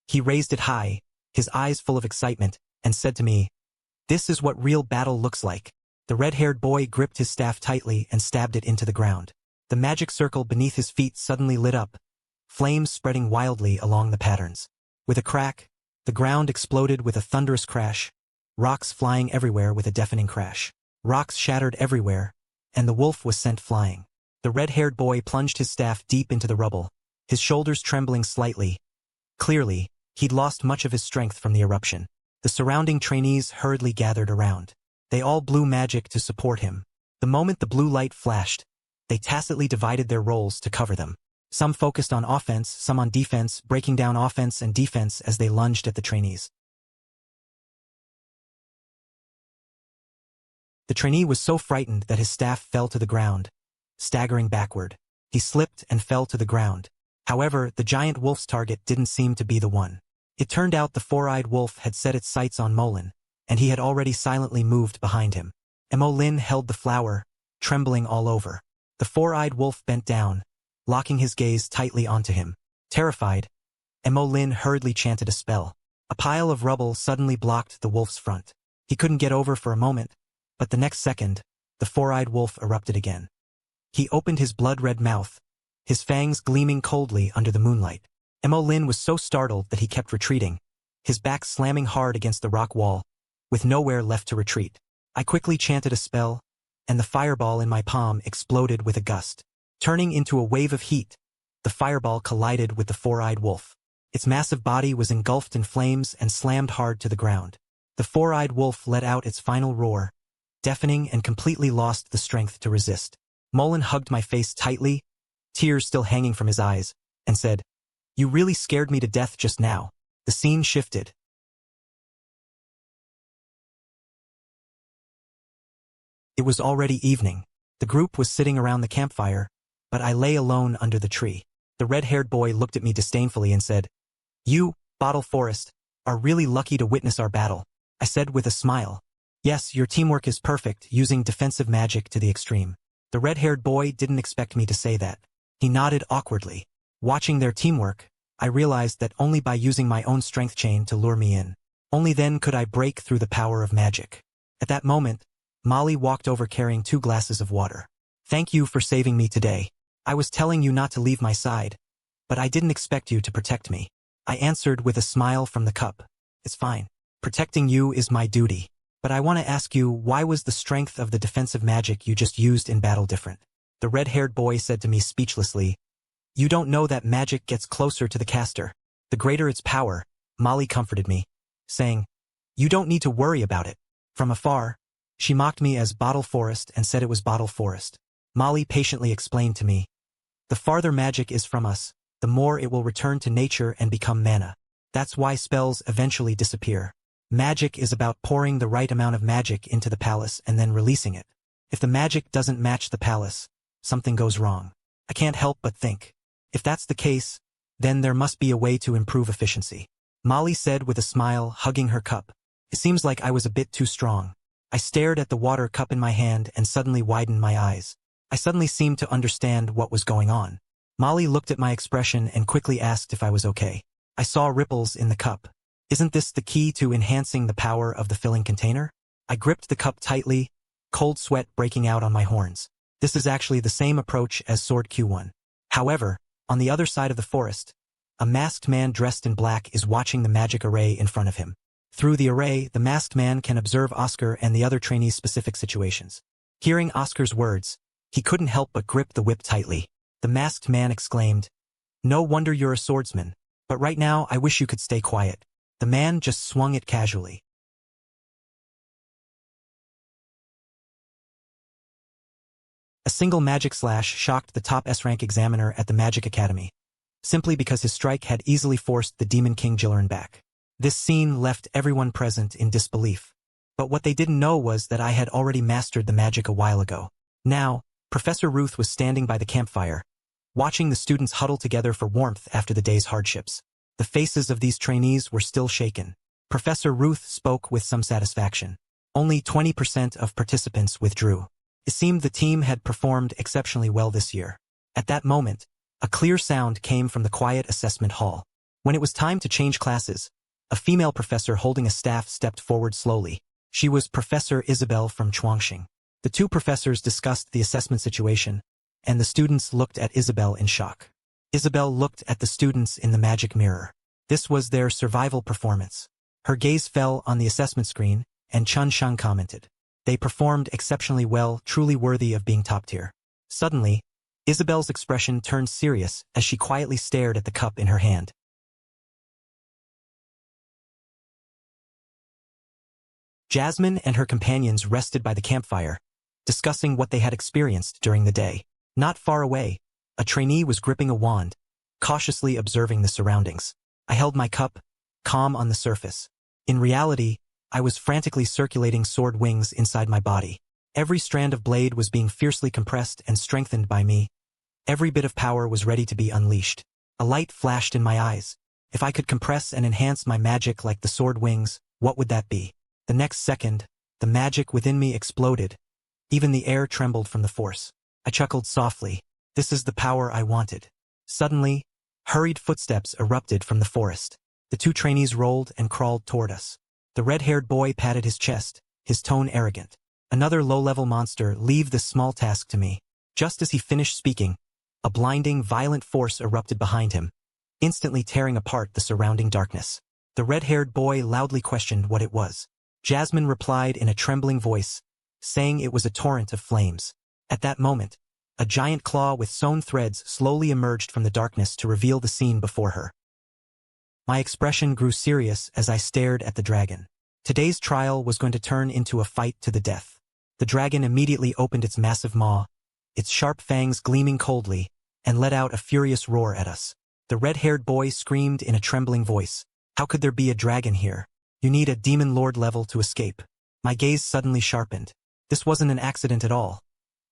He raised it high, his eyes full of excitement, and said to me, "This is what real battle looks like." The red-haired boy gripped his staff tightly and stabbed it into the ground. The magic circle beneath his feet suddenly lit up, flames spreading wildly along the patterns. With a crack, the ground exploded with a thunderous crash, rocks flying everywhere with a deafening crash. Rocks shattered everywhere, and the wolf was sent flying. The red-haired boy plunged his staff deep into the rubble, his shoulders trembling slightly. Clearly, he'd lost much of his strength from the eruption. The surrounding trainees hurriedly gathered around. They all blew magic to support him. The moment the blue light flashed, they tacitly divided their roles to cover them. Some focused on offense, some on defense, breaking down offense and defense as they lunged at the trainees. The trainee was so frightened that his staff fell to the ground, staggering backward. He slipped and fell to the ground. However, the giant wolf's target didn't seem to be the one. It turned out the four-eyed wolf had set its sights on Molin, and he had already silently moved behind him. Molin held the flower, trembling all over. The four-eyed wolf bent down, locking his gaze tightly onto him. Terrified, Molin hurriedly chanted a spell. A pile of rubble suddenly blocked the wolf's front. He couldn't get over for a moment, but the next second, the four-eyed wolf erupted again. He opened his blood-red mouth, his fangs gleaming coldly under the moonlight. Molin was so startled that he kept retreating, his back slamming hard against the rock wall, with nowhere left to retreat. I quickly chanted a spell, and the fireball in my palm exploded with a gust. Turning into a wave of heat, the fireball collided with the four-eyed wolf. Its massive body was engulfed in flames and slammed hard to the ground. The four-eyed wolf let out its final roar, deafening and completely lost the strength to resist. Molin hugged my face tightly, tears still hanging from his eyes, and said, "You really scared me to death just now." The scene shifted. It was already evening. The group was sitting around the campfire, but I lay alone under the tree. The red-haired boy looked at me disdainfully and said, "You, Bottle Forest, are really lucky to witness our battle." I said with a smile, "Yes, your teamwork is perfect, using defensive magic to the extreme." The red-haired boy didn't expect me to say that. He nodded awkwardly. Watching their teamwork, I realized that only by using my own strength chain to lure me in, only then could I break through the power of magic. At that moment, Molly walked over carrying 2 glasses of water. "Thank you for saving me today. I was telling you not to leave my side, but I didn't expect you to protect me." I answered with a smile from the cup. "It's fine. Protecting you is my duty. But I want to ask you, why was the strength of the defensive magic you just used in battle different?" The red-haired boy said to me speechlessly, "You don't know that magic gets closer to the caster. The greater its power," Molly comforted me, saying, "You don't need to worry about it." From afar, she mocked me as Bottle Forest and said it was Bottle Forest. Molly patiently explained to me, "The farther magic is from us, the more it will return to nature and become mana. That's why spells eventually disappear. Magic is about pouring the right amount of magic into the palace and then releasing it. If the magic doesn't match the palace, something goes wrong." I can't help but think, if that's the case, then there must be a way to improve efficiency. Molly said with a smile, hugging her cup. It seems like I was a bit too strong. I stared at the water cup in my hand and suddenly widened my eyes. I suddenly seemed to understand what was going on. Molly looked at my expression and quickly asked if I was okay. I saw ripples in the cup. Isn't this the key to enhancing the power of the filling container? I gripped the cup tightly, cold sweat breaking out on my horns. This is actually the same approach as Sword Q1. However, on the other side of the forest, a masked man dressed in black is watching the magic array in front of him. Through the array, the masked man can observe Oscar and the other trainees' specific situations. Hearing Oscar's words, he couldn't help but grip the whip tightly. The masked man exclaimed, "No wonder you're a swordsman, but right now I wish you could stay quiet." The man just swung it casually. A single magic slash shocked the top S-rank examiner at the Magic Academy, simply because his strike had easily forced the Demon King Jillerin back. This scene left everyone present in disbelief. But what they didn't know was that I had already mastered the magic a while ago. Now, Professor Ruth was standing by the campfire, watching the students huddle together for warmth after the day's hardships. The faces of these trainees were still shaken. Professor Ruth spoke with some satisfaction. Only 20% of participants withdrew. It seemed the team had performed exceptionally well this year. At that moment, a clear sound came from the quiet assessment hall. When it was time to change classes, a female professor holding a staff stepped forward slowly. She was Professor Isabel from Chuangxing. The two professors discussed the assessment situation, and the students looked at Isabel in shock. Isabel looked at the students in the magic mirror. This was their survival performance. Her gaze fell on the assessment screen, and Chun Shang commented, "They performed exceptionally well, truly worthy of being top tier." Suddenly, Isabel's expression turned serious as she quietly stared at the cup in her hand. Jasmine and her companions rested by the campfire, discussing what they had experienced during the day. Not far away, a trainee was gripping a wand, cautiously observing the surroundings. I held my cup, calm on the surface. In reality, I was frantically circulating sword wings inside my body. Every strand of blade was being fiercely compressed and strengthened by me. Every bit of power was ready to be unleashed. A light flashed in my eyes. If I could compress and enhance my magic like the sword wings, what would that be? The next second, the magic within me exploded. Even the air trembled from the force. I chuckled softly. This is the power I wanted. Suddenly, hurried footsteps erupted from the forest. The two trainees rolled and crawled toward us. The red-haired boy patted his chest, his tone arrogant. "Another low-level monster, leave this small task to me." Just as he finished speaking, a blinding, violent force erupted behind him, instantly tearing apart the surrounding darkness. The red-haired boy loudly questioned what it was. Jasmine replied in a trembling voice, saying it was a torrent of flames. At that moment, a giant claw with sewn threads slowly emerged from the darkness to reveal the scene before her. My expression grew serious as I stared at the dragon. Today's trial was going to turn into a fight to the death. The dragon immediately opened its massive maw, its sharp fangs gleaming coldly, and let out a furious roar at us. The red-haired boy screamed in a trembling voice, "How could there be a dragon here? You need a demon lord level to escape." My gaze suddenly sharpened. This wasn't an accident at all.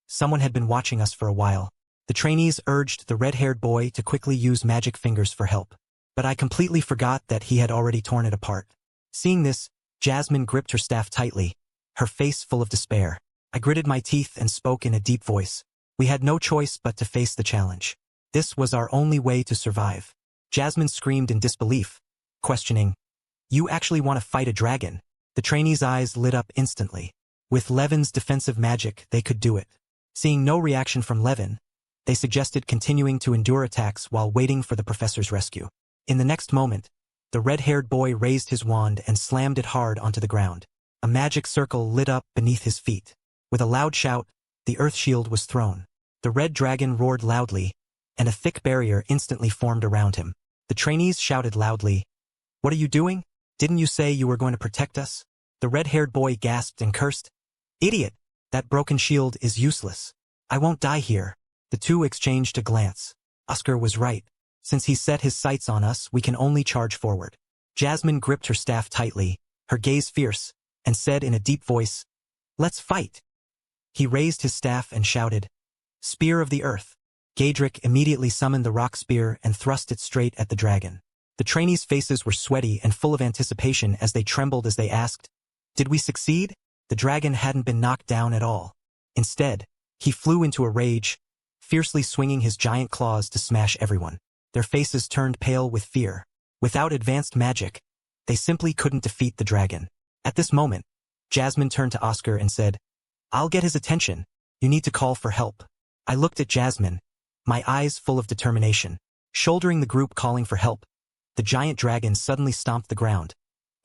Someone had been watching us for a while. The trainees urged the red-haired boy to quickly use magic fingers for help. But I completely forgot that he had already torn it apart. Seeing this, Jasmine gripped her staff tightly, her face full of despair. I gritted my teeth and spoke in a deep voice. We had no choice but to face the challenge. This was our only way to survive. Jasmine screamed in disbelief, questioning, "You actually want to fight a dragon?" The trainees' eyes lit up instantly. With Levin's defensive magic, they could do it. Seeing no reaction from Levin, they suggested continuing to endure attacks while waiting for the professor's rescue. In the next moment, the red-haired boy raised his wand and slammed it hard onto the ground. A magic circle lit up beneath his feet. With a loud shout, the earth shield was thrown. The red dragon roared loudly, and a thick barrier instantly formed around him. The trainees shouted loudly, "What are you doing? Didn't you say you were going to protect us?" The red-haired boy gasped and cursed, "Idiot! That broken shield is useless. I won't die here." The two exchanged a glance. Oscar was right. Since he set his sights on us, we can only charge forward. Jasmine gripped her staff tightly, her gaze fierce, and said in a deep voice, "Let's fight." He raised his staff and shouted, "Spear of the Earth." Gaedrick immediately summoned the rock spear and thrust it straight at the dragon. The trainees' faces were sweaty and full of anticipation as they trembled as they asked, "Did we succeed?" The dragon hadn't been knocked down at all. Instead, he flew into a rage, fiercely swinging his giant claws to smash everyone. Their faces turned pale with fear. Without advanced magic, they simply couldn't defeat the dragon. At this moment, Jasmine turned to Oscar and said, I'll get his attention. You need to call for help. I looked at Jasmine, my eyes full of determination. Shouldering the group calling for help, the giant dragon suddenly stomped the ground,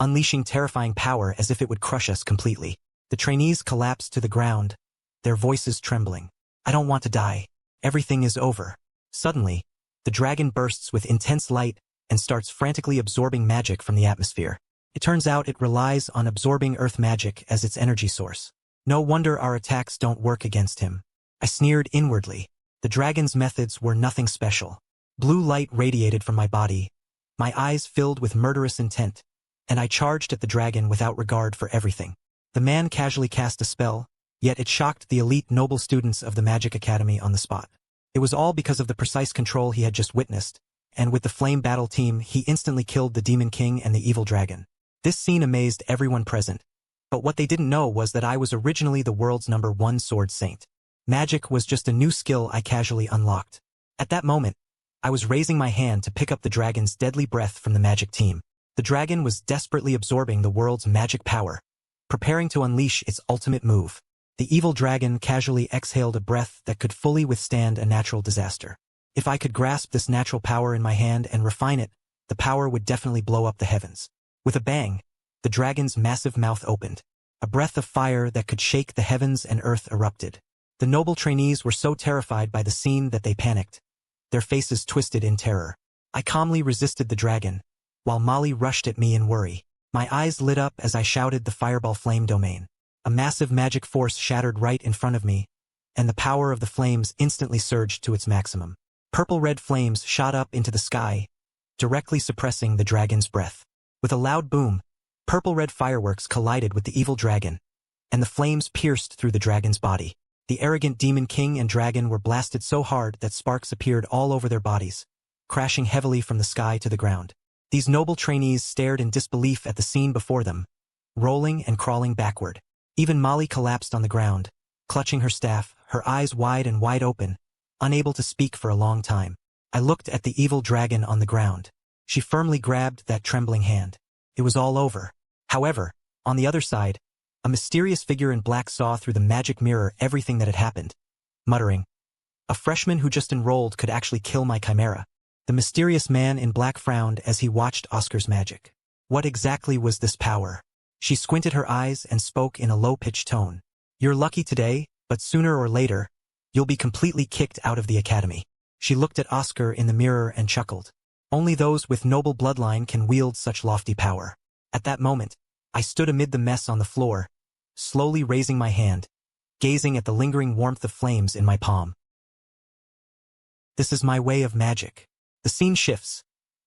unleashing terrifying power as if it would crush us completely. The trainees collapsed to the ground, their voices trembling. I don't want to die. Everything is over. Suddenly, the dragon bursts with intense light and starts frantically absorbing magic from the atmosphere. It turns out it relies on absorbing earth magic as its energy source. No wonder our attacks don't work against him. I sneered inwardly. The dragon's methods were nothing special. Blue light radiated from my body, my eyes filled with murderous intent, and I charged at the dragon without regard for everything. The man casually cast a spell, yet it shocked the elite noble students of the Magic Academy on the spot. It was all because of the precise control he had just witnessed, and with the flame battle team he instantly killed the Demon King and the evil dragon. This scene amazed everyone present, but what they didn't know was that I was originally the world's #1 sword saint. Magic was just a new skill I casually unlocked. At that moment, I was raising my hand to pick up the dragon's deadly breath from the magic team. The dragon was desperately absorbing the world's magic power, preparing to unleash its ultimate move. The evil dragon casually exhaled a breath that could fully withstand a natural disaster. If I could grasp this natural power in my hand and refine it, the power would definitely blow up the heavens. With a bang, the dragon's massive mouth opened. A breath of fire that could shake the heavens and earth erupted. The noble trainees were so terrified by the scene that they panicked, their faces twisted in terror. I calmly resisted the dragon, while Molly rushed at me in worry. My eyes lit up as I shouted the fireball flame domain. A massive magic force shattered right in front of me, and the power of the flames instantly surged to its maximum. Purple-red flames shot up into the sky, directly suppressing the dragon's breath. With a loud boom, purple-red fireworks collided with the evil dragon, and the flames pierced through the dragon's body. The arrogant Demon King and dragon were blasted so hard that sparks appeared all over their bodies, crashing heavily from the sky to the ground. These noble trainees stared in disbelief at the scene before them, rolling and crawling backward. Even Molly collapsed on the ground, clutching her staff, her eyes wide and wide open, unable to speak for a long time. I looked at the evil dragon on the ground. She firmly grabbed that trembling hand. It was all over. However, on the other side, a mysterious figure in black saw through the magic mirror everything that had happened, muttering, "A freshman who just enrolled could actually kill my chimera." The mysterious man in black frowned as he watched Oscar's magic. What exactly was this power? She squinted her eyes and spoke in a low-pitched tone. "You're lucky today, but sooner or later, you'll be completely kicked out of the academy." She looked at Oscar in the mirror and chuckled. Only those with noble bloodline can wield such lofty power. At that moment, I stood amid the mess on the floor, slowly raising my hand, gazing at the lingering warmth of flames in my palm. This is my way of magic. The scene shifts.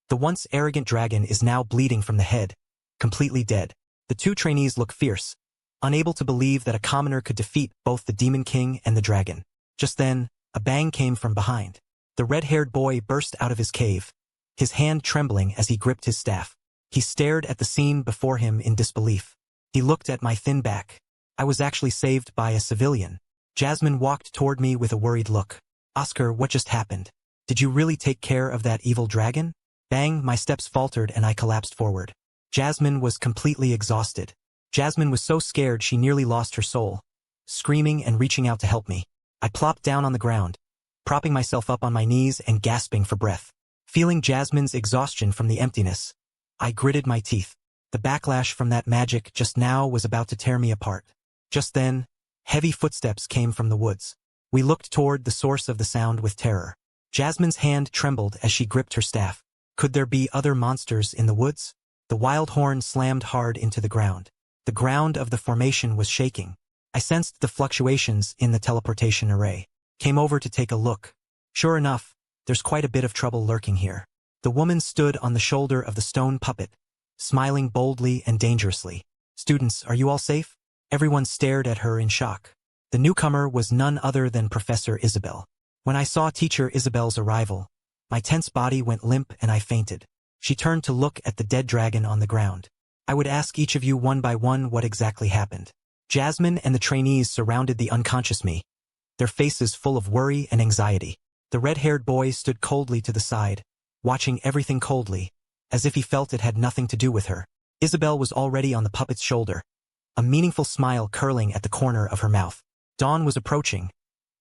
The once arrogant dragon is now bleeding from the head, completely dead. The two trainees look fierce, unable to believe that a commoner could defeat both the Demon King and the dragon. Just then, a bang came from behind. The red-haired boy burst out of his cave, his hand trembling as he gripped his staff. He stared at the scene before him in disbelief. He looked at my thin back. I was actually saved by a civilian. Jasmine walked toward me with a worried look. "Oscar, what just happened? Did you really take care of that evil dragon?" Bang, my steps faltered and I collapsed forward. Jasmine was completely exhausted. Jasmine was so scared she nearly lost her soul, screaming and reaching out to help me. I plopped down on the ground, propping myself up on my knees and gasping for breath. Feeling Jasmine's exhaustion from the emptiness, I gritted my teeth. The backlash from that magic just now was about to tear me apart. Just then, heavy footsteps came from the woods. We looked toward the source of the sound with terror. Jasmine's hand trembled as she gripped her staff. Could there be other monsters in the woods? The wild horn slammed hard into the ground. The ground of the formation was shaking. I sensed the fluctuations in the teleportation array. Came over to take a look. Sure enough, there's quite a bit of trouble lurking here. The woman stood on the shoulder of the stone puppet, smiling boldly and dangerously. "Students, are you all safe?" Everyone stared at her in shock. The newcomer was none other than Professor Isabel. When I saw Teacher Isabel's arrival, my tense body went limp and I fainted. She turned to look at the dead dragon on the ground. "I would ask each of you one by one what exactly happened." Jasmine and the trainees surrounded the unconscious me, their faces full of worry and anxiety. The red-haired boy stood coldly to the side, watching everything coldly, as if he felt it had nothing to do with her. Isabel was already on the puppet's shoulder, a meaningful smile curling at the corner of her mouth. Dawn was approaching.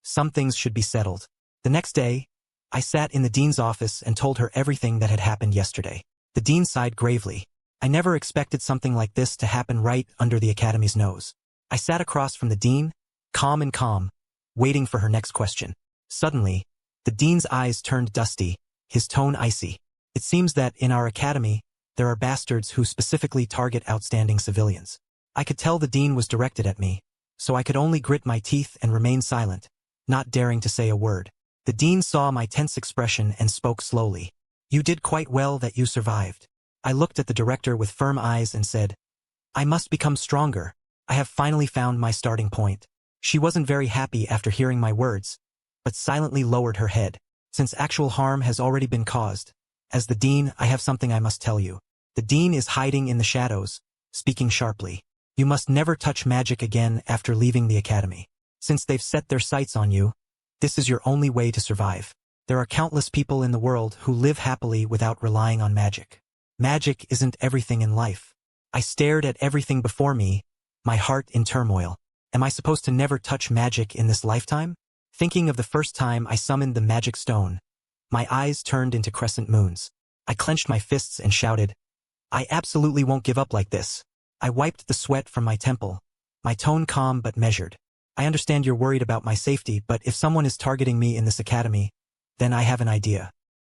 Some things should be settled. The next day, I sat in the dean's office and told her everything that had happened yesterday. The dean sighed gravely. I never expected something like this to happen right under the academy's nose. I sat across from the dean, calm, waiting for her next question. Suddenly, the dean's eyes turned dusty, his tone icy. It seems that in our academy, there are bastards who specifically target outstanding civilians. I could tell the dean was directed at me, so I could only grit my teeth and remain silent, not daring to say a word. The dean saw my tense expression and spoke slowly. You did quite well that you survived. I looked at the director with firm eyes and said, I must become stronger. I have finally found my starting point. She wasn't very happy after hearing my words, but silently lowered her head. Since actual harm has already been caused, as the dean, I have something I must tell you. The dean is hiding in the shadows, speaking sharply. You must never touch magic again after leaving the academy. Since they've set their sights on you, this is your only way to survive. There are countless people in the world who live happily without relying on magic. Magic isn't everything in life. I stared at everything before me, my heart in turmoil. Am I supposed to never touch magic in this lifetime? Thinking of the first time I summoned the magic stone, my eyes turned into crescent moons. I clenched my fists and shouted, I absolutely won't give up like this. I wiped the sweat from my temple, my tone calm but measured. I understand you're worried about my safety, but if someone is targeting me in this academy, then I have an idea.